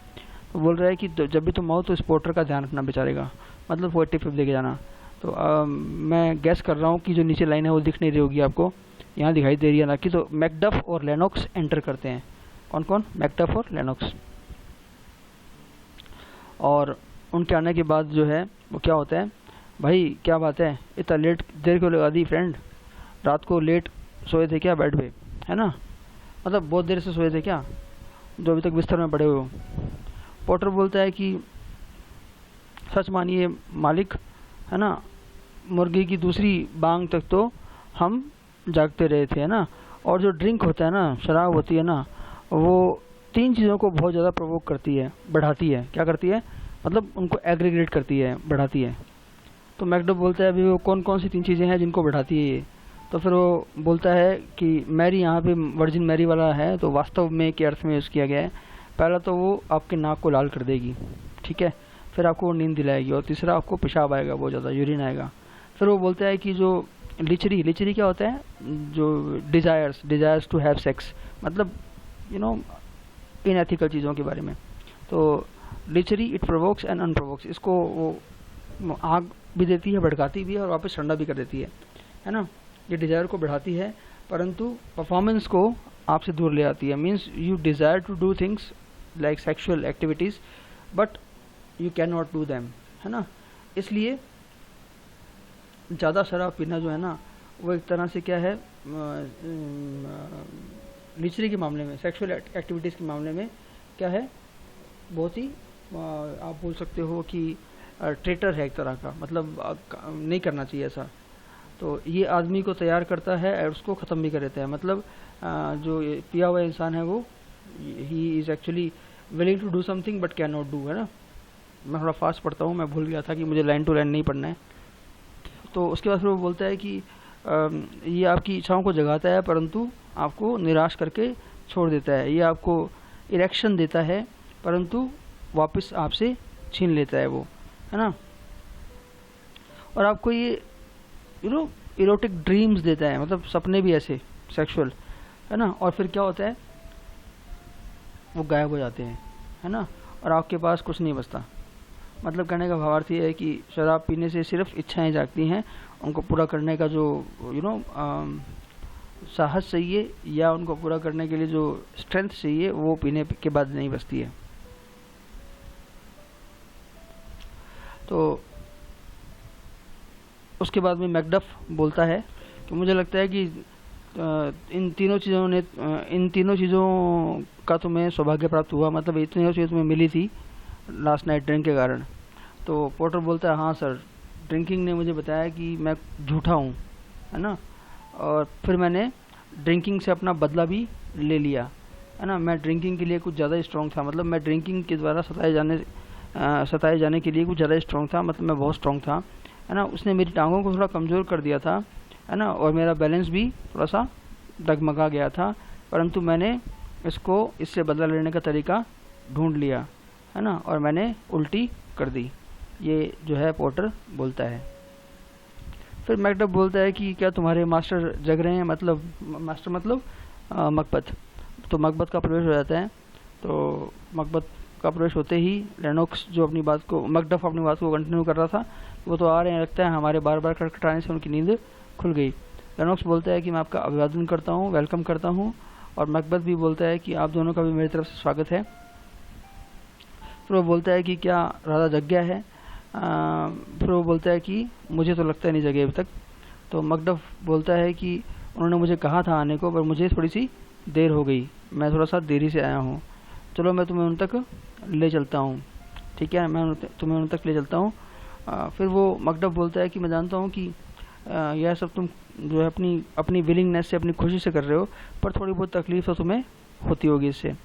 तो बोल रहा है कि जब भी तुम आओ तो इस पोर्टर का ध्यान रखना बेचारे का, मतलब वो टिप विप देके जाना। तो मैं गैस कर रहा हूँ कि जो नीचे लाइन है वो दिख नहीं रही होगी आपको, यहाँ दिखाई दे रही है ना कि। तो मैकडफ और लेनॉक्स एंटर करते हैं। कौन कौन? मैकडफ और लेनॉक्स। और उनके आने के बाद जो है वो क्या होता है, भाई क्या बात है, इतना लेट देर क्यों लगा दी फ्रेंड, रात को लेट सोए थे क्या बेड पे, है ना, मतलब बहुत देर से सोए थे क्या, जो अभी तक बिस्तर में पड़े हुए हो। पॉटर बोलता है कि सच मानिए मालिक, है ना, मुर्गी की दूसरी बांग तक तो हम जागते रहे थे, है ना। और जो ड्रिंक होता है ना, शराब होती है ना, वो 3 चीज़ों को बहुत ज़्यादा प्रोवोक करती है, बढ़ाती है। क्या करती है? मतलब उनको एग्रीगेट करती है, बढ़ाती है। तो मैकडफ बोलता है अभी वो कौन कौन सी 3 चीज़ें हैं जिनको बढ़ाती है ये। तो फिर वो बोलता है कि मैरी, यहाँ पे वर्जिन मैरी वाला है तो वास्तव में के अर्थ में यूज़ किया गया है। पहला तो वो आपके नाक को लाल कर देगी, ठीक है, फिर आपको वो नींद दिलाएगी, और तीसरा आपको पेशाब आएगा, बहुत ज़्यादा यूरिन आएगा। फिर वो बोलता है कि जो लिचरी क्या होता है, जो डिज़ायर्स टू हैव सेक्स, मतलब यू नो इनएथिकल चीज़ों के बारे में। तो लिचरी इट प्रोवोक्स एंड अनप्रोवोक्स, इसको वो आग भी देती है, भड़काती भी है, और वापस ठंडा भी कर देती है ना। ये डिज़ायर को बढ़ाती है परंतु परफॉर्मेंस को आपसे दूर ले आती है। Means you desire to do things like sexual activities but you can not do them, है ना। इसलिए ज़्यादा शराब पीना जो है ना, वो एक तरह से क्या है, लिचरी के मामले में, सेक्सुअल एक्टिविटीज़ के मामले में क्या है, बहुत ही आप बोल सकते हो कि ट्रेटर है एक तरह का, मतलब नहीं करना चाहिए ऐसा। तो ये आदमी को तैयार करता है और उसको ख़त्म भी कर देता है। मतलब जो पिया हुआ इंसान है वो, he is actually willing to do something but can not do, है ना। मैं थोड़ा फास्ट पढ़ता हूँ, मैं भूल गया था कि मुझे लाइन टू लाइन नहीं पढ़ना है। तो उसके बाद फिर वो बोलता है कि ये आपकी इच्छाओं को जगाता है परंतु आपको निराश करके छोड़ देता है। ये आपको इरेक्शन देता है परंतु वापस आपसे छीन लेता है वो, है ना। और आपको ये इरोटिक ड्रीम्स देता है, मतलब सपने भी ऐसे सेक्सुअल, है ना। और फिर क्या होता है, वो गायब हो जाते हैं, है ना, और आपके पास कुछ नहीं बचता। मतलब कहने का भावार्थ ये है कि शराब पीने से सिर्फ इच्छाएं जागती हैं, उनको पूरा करने का जो साहस चाहिए या उनको पूरा करने के लिए जो स्ट्रेंथ चाहिए वो पीने के बाद नहीं बचती है। तो उसके बाद में मैकडफ बोलता है कि मुझे लगता है कि इन तीनों चीज़ों का तुम्हें सौभाग्य प्राप्त हुआ, मतलब इतनी चीज़ें तुम्हें मिली थी लास्ट नाइट ड्रिंक के कारण। तो पॉटर बोलता है हाँ सर, ड्रिंकिंग ने मुझे बताया कि मैं झूठा हूँ, है ना, और फिर मैंने ड्रिंकिंग से अपना बदला भी ले लिया, है ना। मैं ड्रिंकिंग के लिए कुछ ज़्यादा स्ट्रॉन्ग था, मतलब मैं ड्रिंकिंग के द्वारा सताए जाने के लिए कुछ ज़्यादा स्ट्रॉन्ग था, मतलब मैं बहुत स्ट्रॉन्ग था, है ना। उसने मेरी टांगों को थोड़ा कमज़ोर कर दिया था, है ना, और मेरा बैलेंस भी थोड़ा सा डगमगा गया था, परंतु मैंने इससे बदला लेने का तरीका ढूंढ लिया, है ना, और मैंने उल्टी कर दी। ये जो है पॉटर बोलता है। फिर मैकडफ बोलता है कि क्या तुम्हारे मास्टर जग रहे हैं, मतलब मास्टर मतलब मकबथ। तो मकबथ का प्रवेश हो जाता है। तो मकबथ का प्रवेश होते ही लेनॉक्स जो मैकडफ अपनी बात को कंटिन्यू कर रहा था, वो तो आ रहे हैं, लगता है हमारे बार बार खटखटाने से उनकी नींद खुल गई। लेनॉक्स बोलता है कि मैं आपका अभिवादन करता हूँ, वेलकम करता हूँ, और मकबथ भी बोलता है कि आप दोनों का भी मेरी तरफ से स्वागत है। फिर वो बोलता है कि क्या राजा जग गया है। फिर वो बोलता है कि मुझे तो लगता नहीं जगे अभी तक। तो मकडफ बोलता है कि उन्होंने मुझे कहा था आने को, पर मुझे थोड़ी सी देर हो गई, मैं थोड़ा सा देरी से आया हूँ, चलो मैं तुम्हें उन तक ले चलता हूँ, ठीक है, मैं तुम्हें उन तक ले चलता हूँ। फिर वो मकडफ बोलता है कि मैं जानता हूँ कि यह सब तुम जो है अपनी विलिंगनेस से, अपनी खुशी से कर रहे हो, पर थोड़ी बहुत तकलीफ तो तुम्हें होती होगी इससे।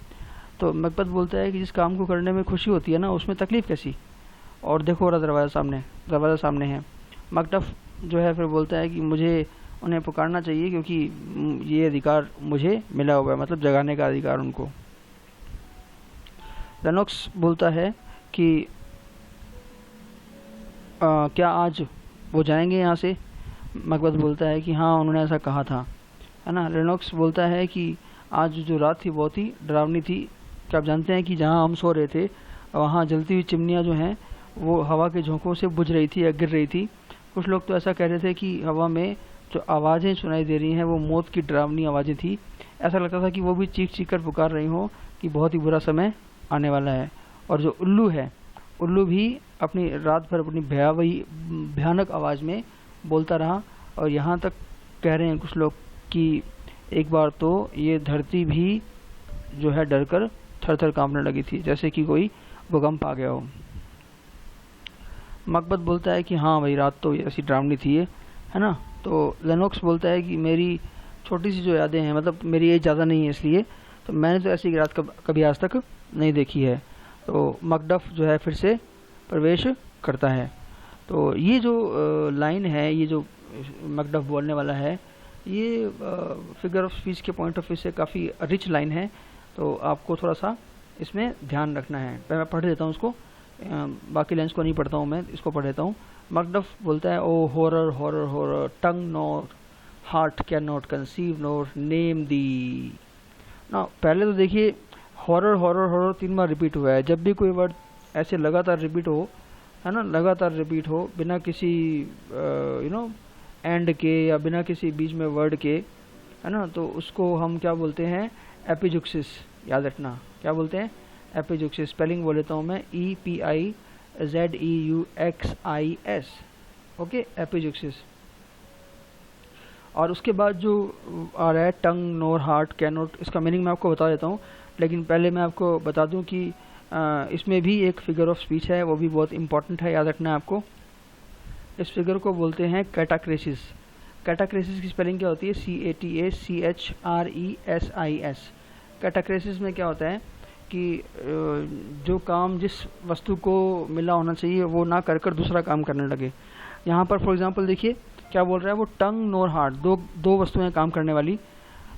तो मकबथ बोलता है कि जिस काम को करने में खुशी होती है ना, उसमें तकलीफ कैसी, और देखो रहा दरवाज़ा सामने है। मकटफ जो है फिर बोलता है कि मुझे उन्हें पुकारना चाहिए क्योंकि ये अधिकार मुझे मिला हुआ है, मतलब जगाने का अधिकार उनको। लेनॉक्स बोलता है कि क्या आज वो जाएंगे यहाँ से। मकबथ बोलता है कि हाँ, उन्होंने ऐसा कहा था, है ना। लेनॉक्स बोलता है कि आज जो रात थी बहुत ही डरावनी थी। क्या आप जानते हैं कि जहाँ हम सो रहे थे वहाँ जलती हुई चिमनियाँ जो हैं वो हवा के झोंकों से बुझ रही थी या गिर रही थी। कुछ लोग तो ऐसा कह रहे थे कि हवा में जो आवाज़ें सुनाई दे रही हैं वो मौत की डरावनी आवाज़ें थी। ऐसा लगता था कि वो भी चीख चीख कर पुकार रही हो कि बहुत ही बुरा समय आने वाला है। और जो उल्लू है, उल्लू भी अपनी रात भर अपनी भयानक आवाज़ में बोलता रहा। और यहाँ तक कह रहे हैं कुछ लोग कि एक बार तो ये धरती भी जो है डर कर थर थर कांपने लगी थी, जैसे कि कोई भूकंप आ गया हो। मकबत बोलता है कि हाँ भाई, रात तो ऐसी डरावनी थी ये, है ना। तो लेनोक्स बोलता है कि मेरी छोटी सी जो यादें हैं, मतलब मेरी एज ज़्यादा नहीं है इसलिए, तो मैंने तो ऐसी रात कभी आज तक नहीं देखी है। तो मकडफ जो है फिर से प्रवेश करता है। तो ये जो लाइन है, ये जो मकडफ बोलने वाला है, ये फिगर ऑफ स्पीच के पॉइंट ऑफ व्यू से काफ़ी रिच लाइन है। तो आपको थोड़ा सा इसमें ध्यान रखना है। मैं पढ़ देता हूँ उसको, बाकी लाइन्स को नहीं पढ़ता हूँ, मैं इसको पढ़ देता हूँ। मकडफ बोलता है, O horror horror horror, tongue not heart cannot conceive not name thee ना। पहले तो देखिए हॉरर हॉरर हॉरर 3 बार रिपीट हुआ है। जब भी कोई वर्ड ऐसे लगातार रिपीट हो, है ना, लगातार रिपीट हो बिना किसी एंड के या बिना किसी बीच में वर्ड के, है ना, तो उसको हम क्या बोलते हैं, एपिजुक्सिस। याद रखना क्या बोलते हैं, एपिजुक्सिस। स्पेलिंग बोल लेता हूँ मैं, EPIZEUXIS, ओके, एपिजुक्सिस। और उसके बाद जो आ रहा है टंग नोर हार्ट कैन नॉट, इसका मीनिंग मैं आपको बता देता हूँ। लेकिन पहले मैं आपको बता दूँ कि इसमें भी एक फिगर ऑफ स्पीच है, वो भी बहुत इंपॉर्टेंट है, याद रखना है आपको। इस फिगर को बोलते हैं कैटाक्रेसिस। कैटाक्रेसिस की स्पेलिंग क्या होती है, CATACHRESIS। कैटाक्रेसिस में क्या होता है कि जो काम जिस वस्तु को मिला होना चाहिए वो ना कर कर दूसरा काम करने लगे। यहाँ पर फॉर एग्जांपल देखिए क्या बोल रहा है वो, टंग नोर हार्ट, दो वस्तुएं काम करने वाली।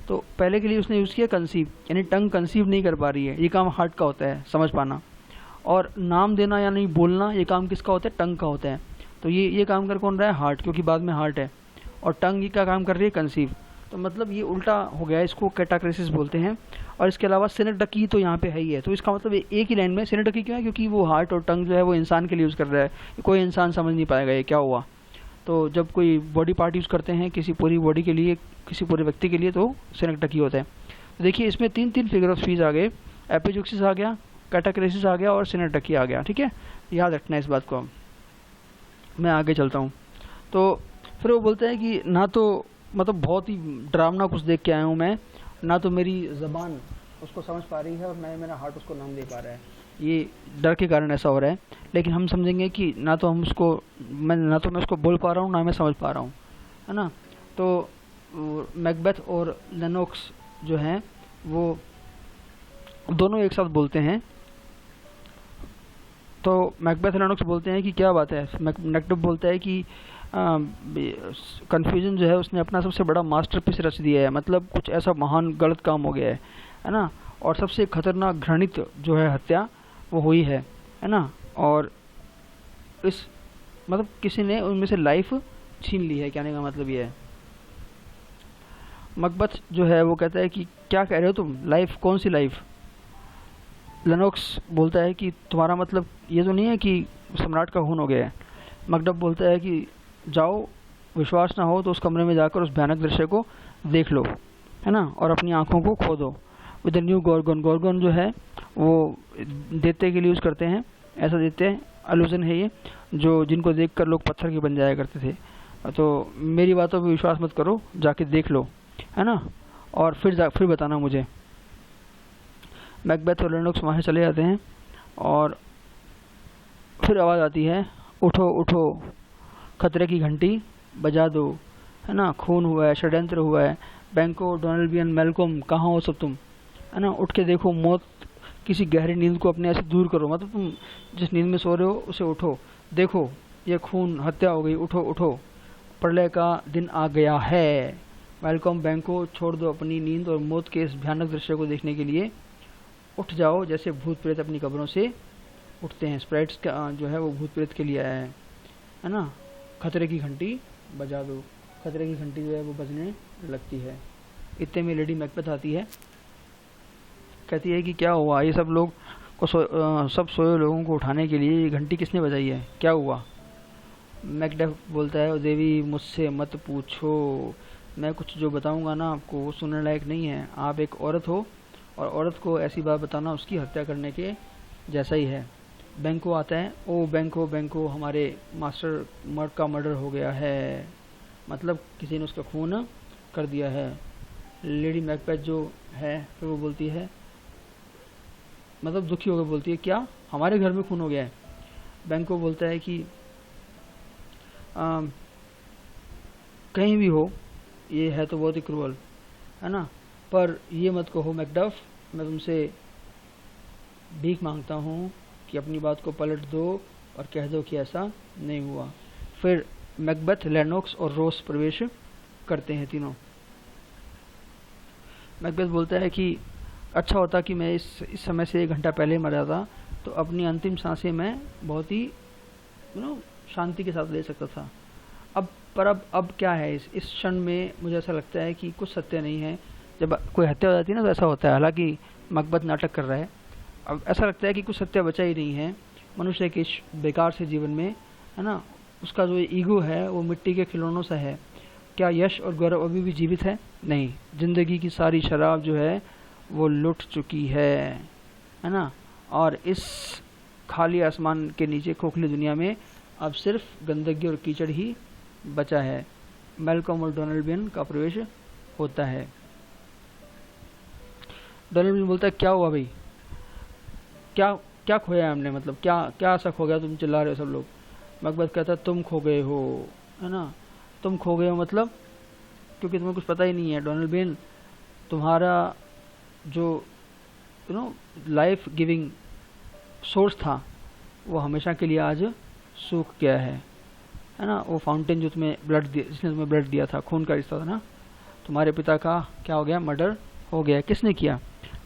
तो पहले के लिए उसने यूज़ किया कंसीव, यानी टंग कंसीव नहीं कर पा रही है, ये काम हार्ट का होता है, समझ पाना। और नाम देना यानी बोलना, ये काम किसका होता है, टंग का होता है। तो ये काम कर कौन रहा है, हार्ट, क्योंकि बाद में हार्ट है। और टंग ये क्या काम कर रही है, कंसीव। तो मतलब ये उल्टा हो गया है, इसको कैटाक्रेसिस बोलते हैं। और इसके अलावा सिनेक्टकी तो यहाँ पे है ही है। तो इसका मतलब एक ही लाइन में सिनेक्टकी क्यों है, क्योंकि वो हार्ट और टंग जो है वो इंसान के लिए यूज़ कर रहा है। कोई इंसान समझ नहीं पाएगा ये क्या हुआ। तो जब कोई बॉडी पार्ट यूज़ करते हैं किसी पूरी बॉडी के लिए, किसी पूरे व्यक्ति के लिए, तो सिनेक्टकी होता है। तो देखिए इसमें 3 फिगर ऑफ स्पीच आ गए, एपिजुक्सिस आ गया, कैटाक्रेसिस आ गया और सिनेक्टकी आ गया। ठीक है, याद रखना है इस बात को। मैं आगे चलता हूँ। तो फिर वो बोलते हैं कि ना तो मतलब बहुत ही डरावना कुछ देख के आया हूँ मैं, ना तो मेरी ज़बान उसको समझ पा रही है और ना ही मेरा हार्ट उसको नाम दे पा रहा है। ये डर के कारण ऐसा हो रहा है। लेकिन हम समझेंगे कि ना तो मैं उसको बोल पा रहा हूँ, ना मैं समझ पा रहा हूँ, है ना। तो मैकबेथ और लेनोक्स जो हैं वो दोनों एक साथ बोलते हैं। तो मैकबेथ और लेनोक्स बोलते हैं कि क्या बात है। मैकबेथ बोलता है कि कन्फ्यूजन जो है उसने अपना सबसे बड़ा मास्टरपीस रच दिया है, मतलब कुछ ऐसा महान गलत काम हो गया है ना। और सबसे खतरनाक घृणित जो है हत्या वो हुई है ना। और इस मतलब किसी ने उनमें से लाइफ छीन ली है, कहने का मतलब ये है। मकबथ जो है वो कहता है कि क्या कह रहे हो तुम, लाइफ कौन सी लाइफ। लेनोक्स बोलता है कि तुम्हारा मतलब ये तो नहीं है कि सम्राट का खून हो गया है। मकडफ बोलता है कि जाओ, विश्वास ना हो तो उस कमरे में जाकर उस भयानक दृश्य को देख लो, है ना, और अपनी आंखों को खोदो विद न्यू गोर्गन। गोर्गन जो है वो देवते के लिए यूज़ करते हैं, ऐसा देते हैं, अलूजन है ये, जो जिनको देखकर लोग पत्थर के बन जाया करते थे। तो मेरी बातों पर विश्वास मत करो, जाके देख लो, है ना, और फिर बताना मुझे। मैकबेथ और लेनोक्स वहाँ चले जाते हैं और फिर आवाज़ आती है, उठो उठो, खतरे की घंटी बजा दो, है ना, खून हुआ है, षड्यंत्र हुआ है, बैंको, डोनाल्बियन, मैल्कोम, कहाँ हो सब तुम, है ना, उठ के देखो, मौत किसी गहरी नींद को अपने ऐसे दूर करो, मतलब तुम जिस नींद में सो रहे हो उसे उठो, देखो ये खून, हत्या हो गई, उठो उठो, प्रलय का दिन आ गया है। मैल्कोम, बैंको, छोड़ दो अपनी नींद और मौत के इस भयानक दृश्य को देखने के लिए उठ जाओ, जैसे भूत प्रेत अपनी कब्रों से उठते हैं। स्प्राइट्स का जो है वो भूत प्रेत के लिए आया है ना। खतरे की घंटी बजा दो, खतरे की घंटी जो है वो बजने लगती है। इतने में लेडी मैकबेथ आती है, कहती है कि क्या हुआ, ये सब लोग को सब सोए लोगों को उठाने के लिए ये घंटी किसने बजाई है, क्या हुआ। मैकडफ बोलता है, देवी मुझसे मत पूछो, मैं कुछ जो बताऊंगा ना आपको वो सुनने लायक नहीं है। आप एक औरत हो और औरत को ऐसी बात बताना उसकी हत्या करने के जैसा ही है। बैंको आता है, ओ बैंको बैंको हमारे मास्टर मर्ड का मर्डर हो गया है, मतलब किसी ने उसका खून कर दिया है। लेडी मैकबेथ जो है फिर वो बोलती है, मतलब दुखी होकर बोलती है, क्या हमारे घर में खून हो गया है? बैंको बोलता है कि कहीं भी हो, ये है तो बहुत ही क्रूअल है ना, पर ये मत कहो मैकडफ, मैं तुमसे भीख मांगता हूँ कि अपनी बात को पलट दो और कह दो कि ऐसा नहीं हुआ। फिर मैकबेथ, लेनॉक्स और रोस प्रवेश करते हैं तीनों। मैकबेथ बोलता है कि अच्छा होता कि मैं इस समय से 1 घंटा पहले मर जाता, तो अपनी अंतिम सांसें मैं बहुत ही शांति के साथ ले सकता था। अब क्या है, इस क्षण में मुझे ऐसा लगता है कि कुछ सत्य नहीं है। जब कोई हत्या हो जाती है ना तो ऐसा होता है, हालांकि मैकबेथ नाटक कर रहा है। अब ऐसा लगता है कि कुछ सत्य बचा ही नहीं है मनुष्य के इस बेकार से जीवन में, है ना। उसका जो ईगो है वो मिट्टी के खिलौनों सा है। क्या यश और गौरव अभी भी जीवित है? नहीं, जिंदगी की सारी शराब जो है वो लुट चुकी है ना। और इस खाली आसमान के नीचे खोखली दुनिया में अब सिर्फ गंदगी और कीचड़ ही बचा है। मैल्कम और डोनाल्ड का प्रवेश होता है। डोनाल्ड बोलता है, क्या हुआ भाई, क्या क्या खोया हमने, मतलब क्या क्या ऐसा खो गया, तुम चिल्ला रहे हो सब लोग। मैकबेथ कहता है, तुम खो गए हो, है ना। तुम खो गए हो मतलब, क्योंकि तुम्हें कुछ पता ही नहीं है डोनाल्ड, तुम्हारा जो लाइफ गिविंग सोर्स था वो हमेशा के लिए आज सूख गया है ना। वो फाउंटेन जो तुम्हें ब्लड दिया, जिसने तुम्हें ब्लड दिया था, खून का रिश्ता था ना, तुम्हारे पिता का क्या हो गया, मर्डर हो गया। किसने किया?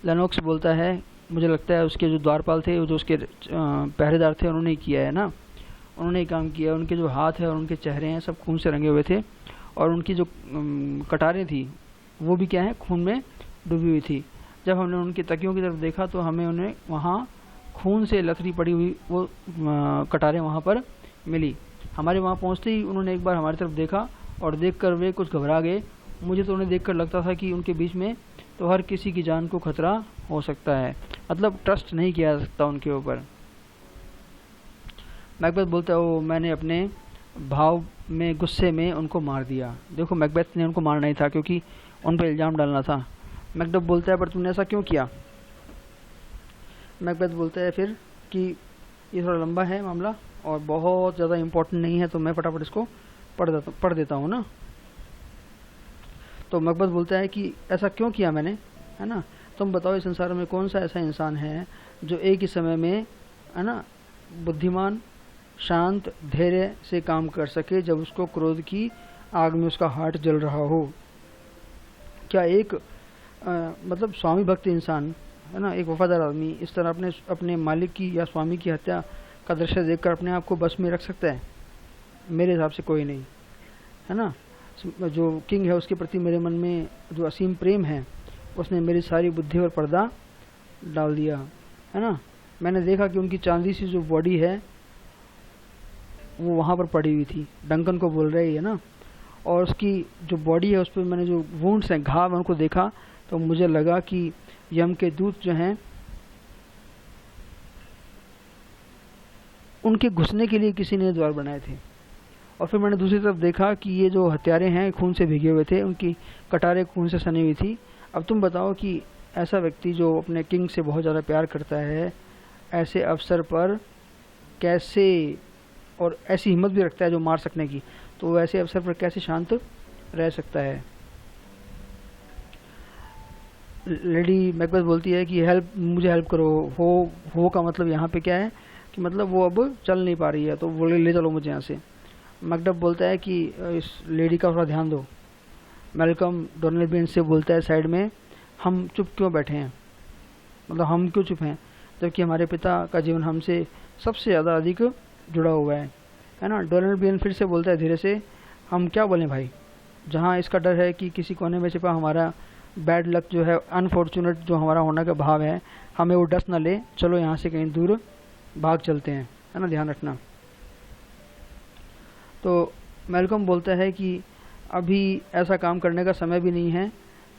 लेनॉक्स बोलता है, मुझे लगता है उसके जो द्वारपाल थे, जो उसके पहरेदार थे, उन्होंने ही किया है ना, उन्होंने ही काम किया। उनके जो हाथ है और उनके चेहरे हैं सब खून से रंगे हुए थे, और उनकी जो कटारें थी वो भी क्या है, खून में डूबी हुई थी। जब हमने उनकी तकियों की तरफ देखा तो हमें उन्हें वहाँ खून से लथड़ी पड़ी हुई वो कटारें वहाँ पर मिली। हमारे वहाँ पहुँचते ही उन्होंने एक बार हमारी तरफ देखा और देखकर वे कुछ घबरा गए। मुझे तो उन्हें देखकर लगता था कि उनके बीच में तो हर किसी की जान को खतरा हो सकता है, मतलब ट्रस्ट नहीं किया जा सकता उनके ऊपर। मैकबेथ बोलता है, ओ मैंने अपने भाव में, गुस्से में उनको मार दिया। देखो मैकबेथ ने उनको मारना ही था क्योंकि उन पर इल्ज़ाम डालना था। मैकबेथ बोलता है, पर तुमने ऐसा क्यों किया? मैकबेथ बोलता है फिर कि ये थोड़ा लंबा है मामला और बहुत ज़्यादा इम्पोर्टेंट नहीं है, तो मैं फटाफट इसको पढ़ देता हूँ ना। तो मैकबेथ बोलता है कि ऐसा क्यों किया मैंने, है ना। तुम बताओ, इस संसार में कौन सा ऐसा इंसान है जो एक ही समय में, है ना, बुद्धिमान, शांत, धैर्य से काम कर सके जब उसको क्रोध की आग में उसका हार्ट जल रहा हो। क्या एक मतलब स्वामी भक्त इंसान, है ना, एक वफादार आदमी इस तरह अपने मालिक की या स्वामी की हत्या का दृश्य देखकर अपने आप को बस में रख सकता है? मेरे हिसाब से कोई नहीं, है ना। जो किंग है उसके प्रति मेरे मन में जो असीम प्रेम है, उसने मेरी सारी बुद्धि पर पर्दा डाल दिया, है ना। मैंने देखा कि उनकी चांदी सी जो बॉडी है वो वहाँ पर पड़ी हुई थी, डंकन को बोल रही है ना, और उसकी जो बॉडी है उस पर मैंने जो वुंड्स हैं, घाव, उनको देखा तो मुझे लगा कि यम के दूत जो हैं उनके घुसने के लिए किसी ने द्वार बनाए थे। और फिर मैंने दूसरी तरफ देखा कि ये जो हत्यारे हैं खून से भीगे हुए थे, उनकी कटारें खून से सनी हुई थी। अब तुम बताओ कि ऐसा व्यक्ति जो अपने किंग से बहुत ज़्यादा प्यार करता है, ऐसे अवसर पर कैसे, और ऐसी हिम्मत भी रखता है जो मार सकने की, तो वैसे अवसर पर कैसे शांत रह सकता है? लेडी मैकबेथ बोलती है कि मुझे हेल्प करो। हो का मतलब यहाँ पे क्या है कि मतलब वो अब चल नहीं पा रही है, तो बोले ले चलो मुझे यहाँ से। मैकडफ बोलता है कि इस लेडी का थोड़ा ध्यान दो। मैल्कम डोनाल्ड से बोलता है साइड में, हम चुप क्यों बैठे हैं, मतलब हम क्यों चुप हैं, जबकि हमारे पिता का जीवन हमसे सबसे ज़्यादा अधिक जुड़ा हुआ है ना। डोनाल्ड फिर से बोलता है धीरे से, हम क्या बोलें भाई, जहाँ इसका डर है कि किसी कोने में छिपा हमारा बैड लक जो है, अनफॉर्चुनेट जो हमारा होने का भाव है, हमें वो डस न ले। चलो यहाँ से कहीं दूर भाग चलते हैं, है ना, ध्यान रखना। तो मैल्कम बोलता है कि अभी ऐसा काम करने का समय भी नहीं है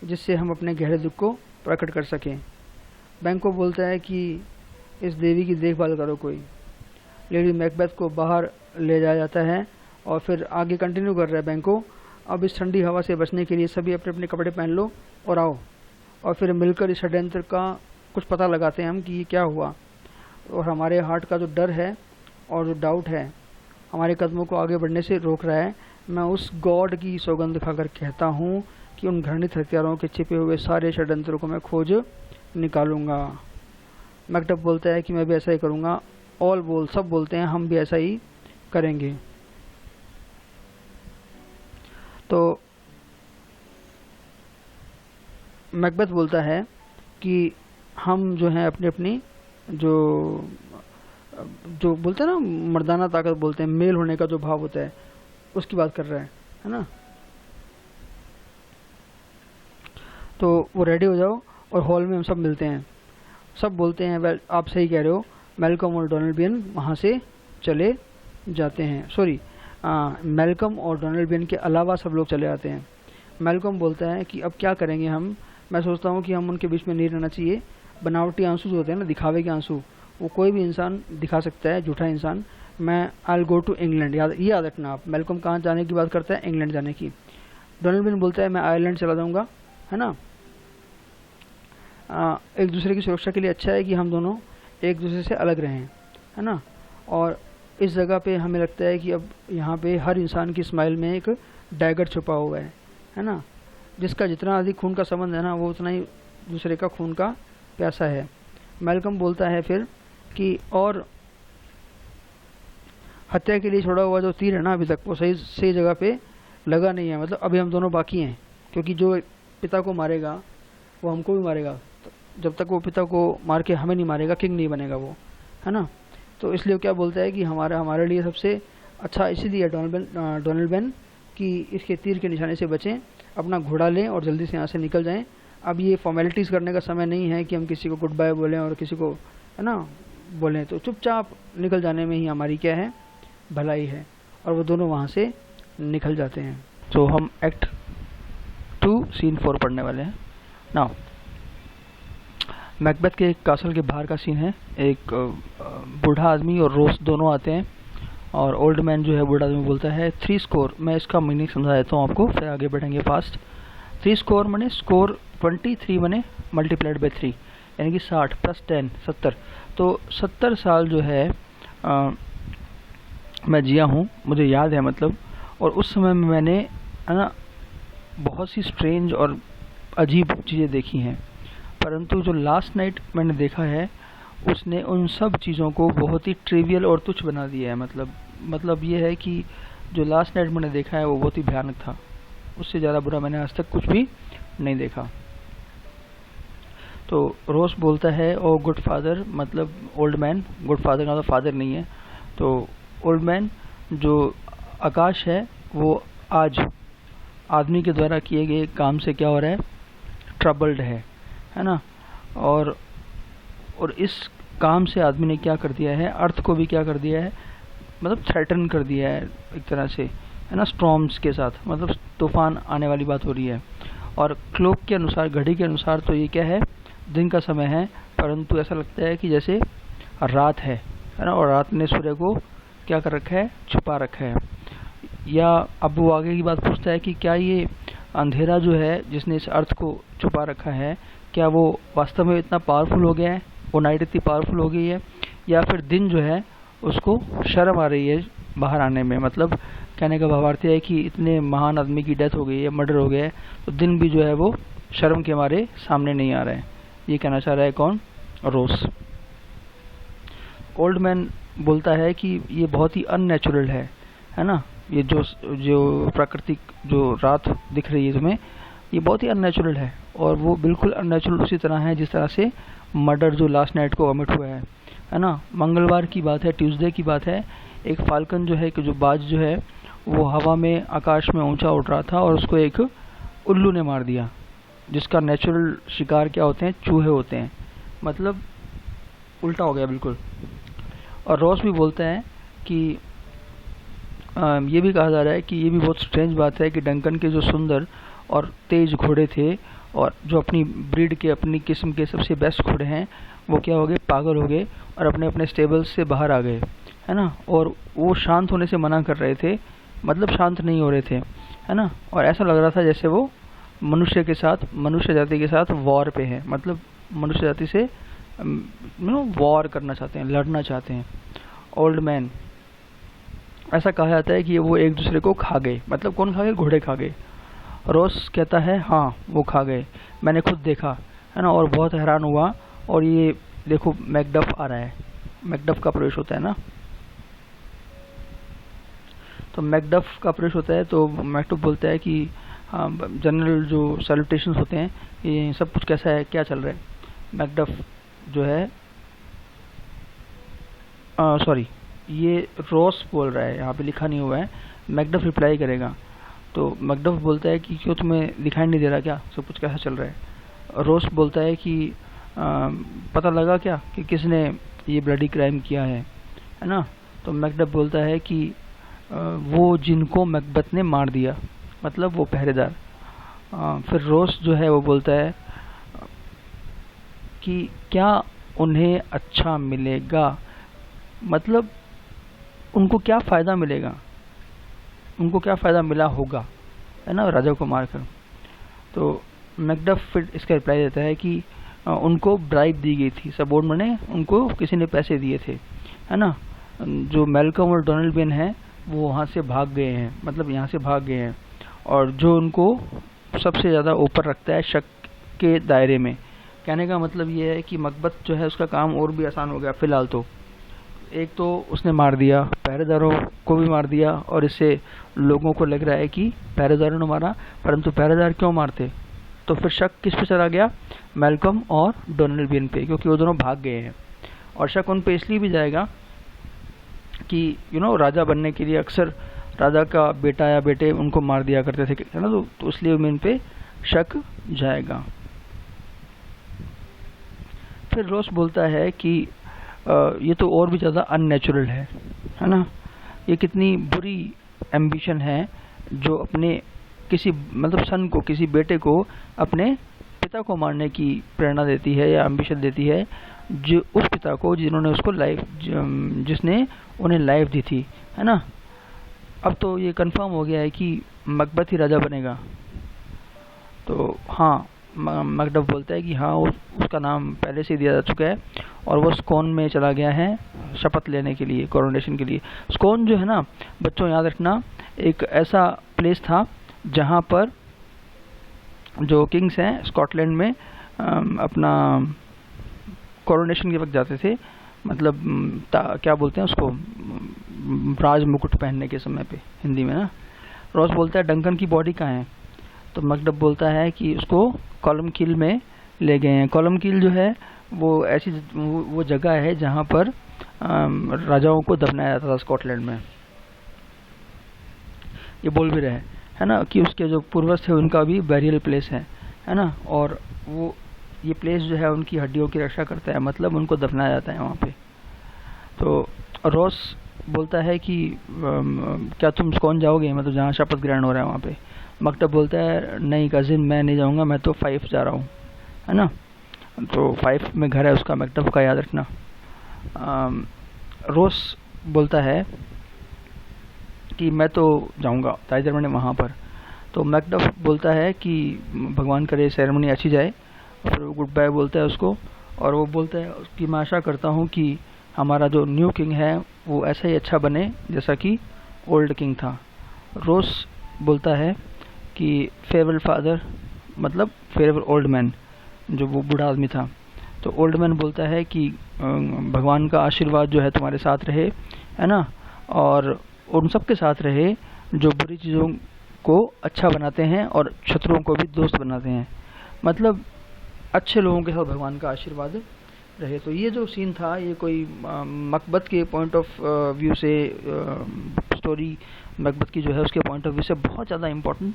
जिससे हम अपने गहरे दुख को प्रकट कर सकें। बैंको बोलता है कि इस देवी की देखभाल करो कोई। लेडी मैकबेथ को बाहर ले जाया जाता है और फिर आगे कंटिन्यू कर रहा है बैंको, अब इस ठंडी हवा से बचने के लिए सभी अपने अपने कपड़े पहन लो और आओ, और फिर मिलकर इस षड्यंत्र का कुछ पता लगाते हैं हम कि ये क्या हुआ। और हमारे हार्ट का जो डर है और जो डाउट है हमारे कदमों को आगे बढ़ने से रोक रहा है, मैं उस गॉड की सौगंध खाकर कहता हूँ कि उन घृणित हथियारों के छिपे हुए सारे षड्यंत्रों को मैं खोज निकालूंगा। मैकडफ बोलता है कि मैं भी ऐसा ही करूँगा। सब बोलते हैं हम भी ऐसा ही करेंगे। तो मैकबेथ बोलता है कि हम जो हैं अपनी अपनी जो जो बोलते हैं ना मर्दाना ताकत बोलते हैं, मेल होने का जो भाव होता है उसकी बात कर रहा है ना। तो वो रेडी हो जाओ और हॉल में हम सब मिलते हैं। सब बोलते हैं वेल आप सही कह रहे हो। मैल्कम और डोनाल्ड बियन वहाँ से चले जाते हैं। मैल्कम और डोनाल्ड बियन के अलावा सब लोग चले आते हैं। मैल्कम बोलता है कि अब क्या करेंगे हम, मैं सोचता हूँ कि हम उनके बीच में नहीं रहना चाहिए। बनावटी आंसू जो होते हैं ना, दिखावे के आंसू, वो कोई भी इंसान दिखा सकता है, झूठा इंसान। मैं आई गो टू इंग्लैंड, याद रखना आप। मैल्कम कहाँ जाने की बात करता है, इंग्लैंड जाने की। डोनाल्ड बियन बोलता है मैं आयरलैंड चला जाऊँगा, है ना। एक दूसरे की सुरक्षा के लिए अच्छा है कि हम दोनों एक दूसरे से अलग रहें, है ना। और इस जगह पे हमें लगता है कि अब यहाँ पे हर इंसान की स्माइल में एक डैगर छुपा हुआ है ना। जिसका जितना अधिक खून का संबंध है ना, वो उतना ही दूसरे का खून का प्यासा है। मैल्कम बोलता है फिर कि और हत्या के लिए छोड़ा हुआ जो तीर है ना, अभी तक वो सही जगह पे लगा नहीं है। मतलब अभी हम दोनों बाकी हैं, क्योंकि जो पिता को मारेगा वो हमको भी मारेगा। तो जब तक वो पिता को मार के हमें नहीं मारेगा, किंग नहीं बनेगा वो, है ना। तो इसलिए क्या बोलता है कि हमारे लिए सबसे अच्छा इसीलिए डोनाल्ड बेन कि इसके तीर के निशाने से बचें, अपना घोड़ा लें और जल्दी से यहाँ से निकल जाएं। अब ये फॉर्मेलिटीज़ करने का समय नहीं है कि हम किसी को गुड बाय बोलें और किसी को, है ना, बोलें। तो चुपचाप निकल जाने में ही हमारी क्या है, भलाई है। और वो दोनों वहाँ से निकल जाते हैं। तो हम एक्ट 2 सीन 4 पढ़ने वाले हैं नाउ। मैकबेथ के कासल के बाहर का सीन है। एक बूढ़ा आदमी और रोज दोनों आते हैं और ओल्ड मैन जो है बूढ़ा आदमी बोलता है 3 स्कोर। मैं इसका मीनिंग समझा देता हूँ आपको, फिर आगे बढ़ेंगे फास्ट। 3 स्कोर मने स्कोर 23 मने मल्टीप्लाइड बाई 3, यानी कि 60 प्लस 10 70। तो 70 साल जो है मैं जिया हूँ, मुझे याद है मतलब। और उस समय में मैंने, है ना, बहुत सी स्ट्रेंज और अजीब चीज़ें देखी हैं, परंतु जो लास्ट नाइट मैंने देखा है उसने उन सब चीज़ों को बहुत ही ट्रिवियल और तुच्छ बना दिया है। मतलब ये है कि जो लास्ट नाइट मैंने देखा है वो बहुत ही भयानक था, उससे ज़्यादा बुरा मैंने आज तक कुछ भी नहीं देखा। तो रोस बोलता है ओ गुड फादर, मतलब ओल्ड मैन, गुड फादर का तो फादर नहीं है। तो ओल्ड मैन, जो आकाश है वो आज आदमी के द्वारा किए गए काम से क्या हो रहा है, ट्रबल्ड है ना। और इस काम से आदमी ने क्या कर दिया है, अर्थ को भी क्या कर दिया है, मतलब थ्रेटन कर दिया है एक तरह से, है ना, स्टॉर्म्स के साथ, मतलब तूफान आने वाली बात हो रही है। और क्लॉक के अनुसार, घड़ी के अनुसार तो ये क्या है, दिन का समय है, परंतु ऐसा लगता है कि जैसे रात है ना। और रात ने सूर्य को क्या कर रखा है, छुपा रखा है। या अब वो आगे की बात पूछता है कि क्या ये अंधेरा जो है जिसने इस अर्थ को छुपा रखा है, क्या वो वास्तव में इतना पावरफुल हो गया है, वो नाइट इतनी पावरफुल हो गई है, या फिर दिन जो है उसको शर्म आ रही है बाहर आने में। मतलब कहने का भावार्थ है कि इतने महान आदमी की डेथ हो गई है, मर्डर हो गया है, तो दिन भी जो है वो शर्म के मारे सामने नहीं आ रहा है। ये कहना चाह रहा है कौन, रोस। ओल्ड मैन बोलता है कि ये बहुत ही अननेचुरल है ना। ये जो प्राकृतिक जो रात दिख रही है तुम्हें, ये बहुत ही अननेचुरल है। और वो बिल्कुल अननेचुरल उसी तरह है जिस तरह से मर्डर जो लास्ट नाइट को कमिट हुआ है ना। मंगलवार की बात है, ट्यूसडे की बात है। एक फाल्कन जो है कि जो बाज जो है वो हवा में आकाश में ऊंचा उड़ रहा था और उसको एक उल्लू ने मार दिया, जिसका नेचुरल शिकार क्या होते हैं, चूहे होते हैं। मतलब उल्टा हो गया बिल्कुल। और रॉस भी बोलता है कि ये भी कहा जा रहा है कि ये भी बहुत स्ट्रेंज बात है कि डंकन के जो सुंदर और तेज घोड़े थे और जो अपनी ब्रीड के, अपनी किस्म के सबसे बेस्ट घोड़े हैं, वो क्या हो गए, पागल हो गए और अपने अपने स्टेबल्स से बाहर आ गए, है ना। और वो शांत होने से मना कर रहे थे, मतलब शांत नहीं हो रहे थे, है ना। और ऐसा लग रहा था जैसे वो मनुष्य जाति के साथ वॉर पे है, मतलब मनुष्य जाति से वॉर करना चाहते हैं, लड़ना चाहते हैं। ओल्ड मैन, ऐसा कहा जाता है कि वो एक दूसरे को खा गए। मतलब कौन खा गए, घोड़े खा गए। रोस कहता है हाँ वो खा गए, मैंने खुद देखा, है ना, और बहुत हैरान हुआ। और ये देखो मैकडफ आ रहा है, मैकडफ का प्रवेश होता है ना, तो मैकडफ का प्रवेश होता है। तो मैकडफ बोलता है कि हाँ, जनरल जो सैल्यूटेशंस होते हैं, ये सब कुछ कैसा है, क्या चल रहा है। मैकडफ जो है, सॉरी, ये रॉस बोल रहा है, यहाँ पे लिखा नहीं हुआ है, मैकडफ रिप्लाई करेगा। तो मैकडफ बोलता है कि क्यों तुम्हें दिखाई नहीं दे रहा क्या, सब कुछ कैसा चल रहा है। रॉस बोलता है कि पता लगा क्या कि किसने ये ब्लडी क्राइम किया है ना। तो मैकडफ बोलता है कि वो जिनको मैकबेथ ने मार दिया, मतलब वो पहरेदार। फिर रॉस जो है वो बोलता है कि क्या उन्हें अच्छा मिलेगा, मतलब उनको क्या फ़ायदा मिलेगा, उनको क्या फ़ायदा मिला होगा, है ना, राजा को मारकर। तो मैकडफ फिर इसका रिप्लाई देता है कि उनको ब्राइब दी गई थी, सबोर्ड ने उनको किसी ने पैसे दिए थे, है ना। जो मैल्कम और डोनाल्ड बेन है वो वहाँ से भाग गए हैं, मतलब यहाँ से भाग गए हैं। और जो उनको सबसे ज़्यादा ऊपर रखता है शक के दायरे में, कहने का मतलब ये है कि मैकबेथ जो है उसका काम और भी आसान हो गया फ़िलहाल। तो एक तो उसने मार दिया, पहरेदारों को भी मार दिया, और इससे लोगों को लग रहा है कि पहरेदारों ने मारा, परंतु पहरेदार क्यों मारते। तो फिर शक किस पे चला गया, मैल्कम और डोनाल्ड बेन पे, क्योंकि वो दोनों भाग गए हैं। और शक उन पे इसलिए भी जाएगा कि राजा बनने के लिए अक्सर राजा का बेटा या बेटे उनको मार दिया करते थे, है ना। तो इसलिए इन पे शक जाएगा। फिर रॉस बोलता है कि ये तो और भी ज़्यादा अननेचुरल है ना। ये कितनी बुरी एम्बिशन है जो अपने किसी, मतलब सन को, किसी बेटे को अपने पिता को मारने की प्रेरणा देती है या एम्बिशन देती है, जो उस पिता को जिन्होंने उसको लाइफ, जिसने उन्हें लाइफ दी थी, है ना। अब तो ये कंफर्म हो गया है कि मैकबेथ ही राजा बनेगा। तो हाँ, मैकडफ बोलता है कि हाँ उसका नाम पहले से दिया जा चुका है और वो स्कोन में चला गया है शपथ लेने के लिए, कोरोनेशन के लिए। स्कोन जो है ना बच्चों, याद रखना, एक ऐसा प्लेस था जहाँ पर जो किंग्स हैं स्कॉटलैंड में अपना कोरोनेशन के वक्त जाते थे, मतलब क्या बोलते हैं उसको, राज मुकुट पहनने के समय पे, हिंदी में ना। रॉस बोलता है डंकन की बॉडी कहाँ है। तो मैकडफ बोलता है कि उसको कॉलम किल में ले गए हैं। कॉलम किल जो है वो ऐसी वो जगह है जहाँ पर राजाओं को दफनाया जाता था स्कॉटलैंड में। ये बोल भी रहे है ना कि उसके जो पूर्वज थे उनका भी बैरियल प्लेस है ना। और वो ये प्लेस जो है उनकी हड्डियों की रक्षा करता है, मतलब उनको दफनाया जाता है वहाँ पे। तो रॉस बोलता है कि क्या तुम स्कोन जाओगे, मतलब जहाँ शपथ ग्रहण हो रहा है वहाँ पे। मैकडफ बोलता है नहीं कजिन, मैं नहीं जाऊँगा, मैं तो 5 जा रहा हूँ, है ना। तो 5 में घर है उसका, मैकडफ का, याद रखना। रॉस बोलता है कि मैं तो जाऊँगा ताइजर ने वहाँ पर। तो मैकडफ बोलता है कि भगवान करे सेरेमनी अच्छी जाए, फिर वो गुड बाय बोलता है उसको। और वो बोलता है कि मैं आशा करता हूँ कि हमारा जो न्यू किंग है वो ऐसा ही अच्छा बने जैसा कि ओल्ड किंग था। रॉस बोलता है कि फेयरवेल फादर, मतलब फेयरवेल ओल्ड मैन, जो वो बूढ़ा आदमी था। तो ओल्ड मैन बोलता है कि भगवान का आशीर्वाद जो है तुम्हारे साथ रहे, है ना, और उन सब के साथ रहे जो बुरी चीज़ों को अच्छा बनाते हैं और शत्रुओं को भी दोस्त बनाते हैं, मतलब अच्छे लोगों के साथ भगवान का आशीर्वाद रहे। तो ये जो सीन था, ये कोई मैकबेथ के पॉइंट ऑफ व्यू से, स्टोरी मैकबेथ की जो है उसके पॉइंट ऑफ व्यू से बहुत ज़्यादा इम्पोर्टेंट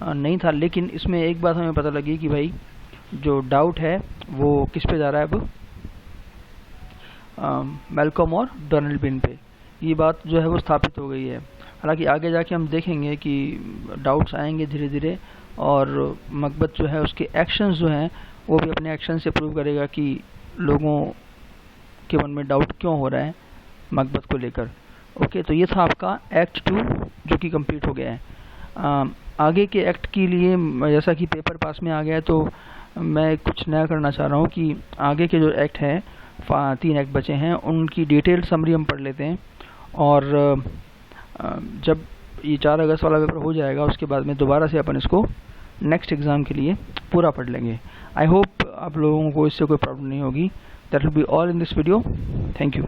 नहीं था। लेकिन इसमें एक बात हमें पता लगी कि भाई जो डाउट है वो किस पे जा रहा है अब, मैल्कम और डोनाल्ड बेन पे। ये बात जो है वो स्थापित हो गई है। हालांकि आगे जाके हम देखेंगे कि डाउट्स आएंगे धीरे धीरे, और मकबत जो है उसके एक्शंस जो हैं वो भी अपने एक्शन से प्रूव करेगा कि लोगों के मन में डाउट क्यों हो रहा है मकबत को लेकर। ओके, तो ये था आपका एक्ट 2 जो कि कंप्लीट हो गया है। आगे के एक्ट के लिए जैसा कि पेपर पास में आ गया है, तो मैं कुछ नया करना चाह रहा हूँ कि आगे के जो एक्ट हैं 3 एक्ट बचे हैं उनकी डिटेल समरी हम पढ़ लेते हैं, और जब ये 4 अगस्त वाला पेपर हो जाएगा उसके बाद में दोबारा से अपन इसको नेक्स्ट एग्ज़ाम के लिए पूरा पढ़ लेंगे। आई होप आप लोगों को इससे कोई प्रॉब्लम नहीं होगी। That will be all in this video. Thank you.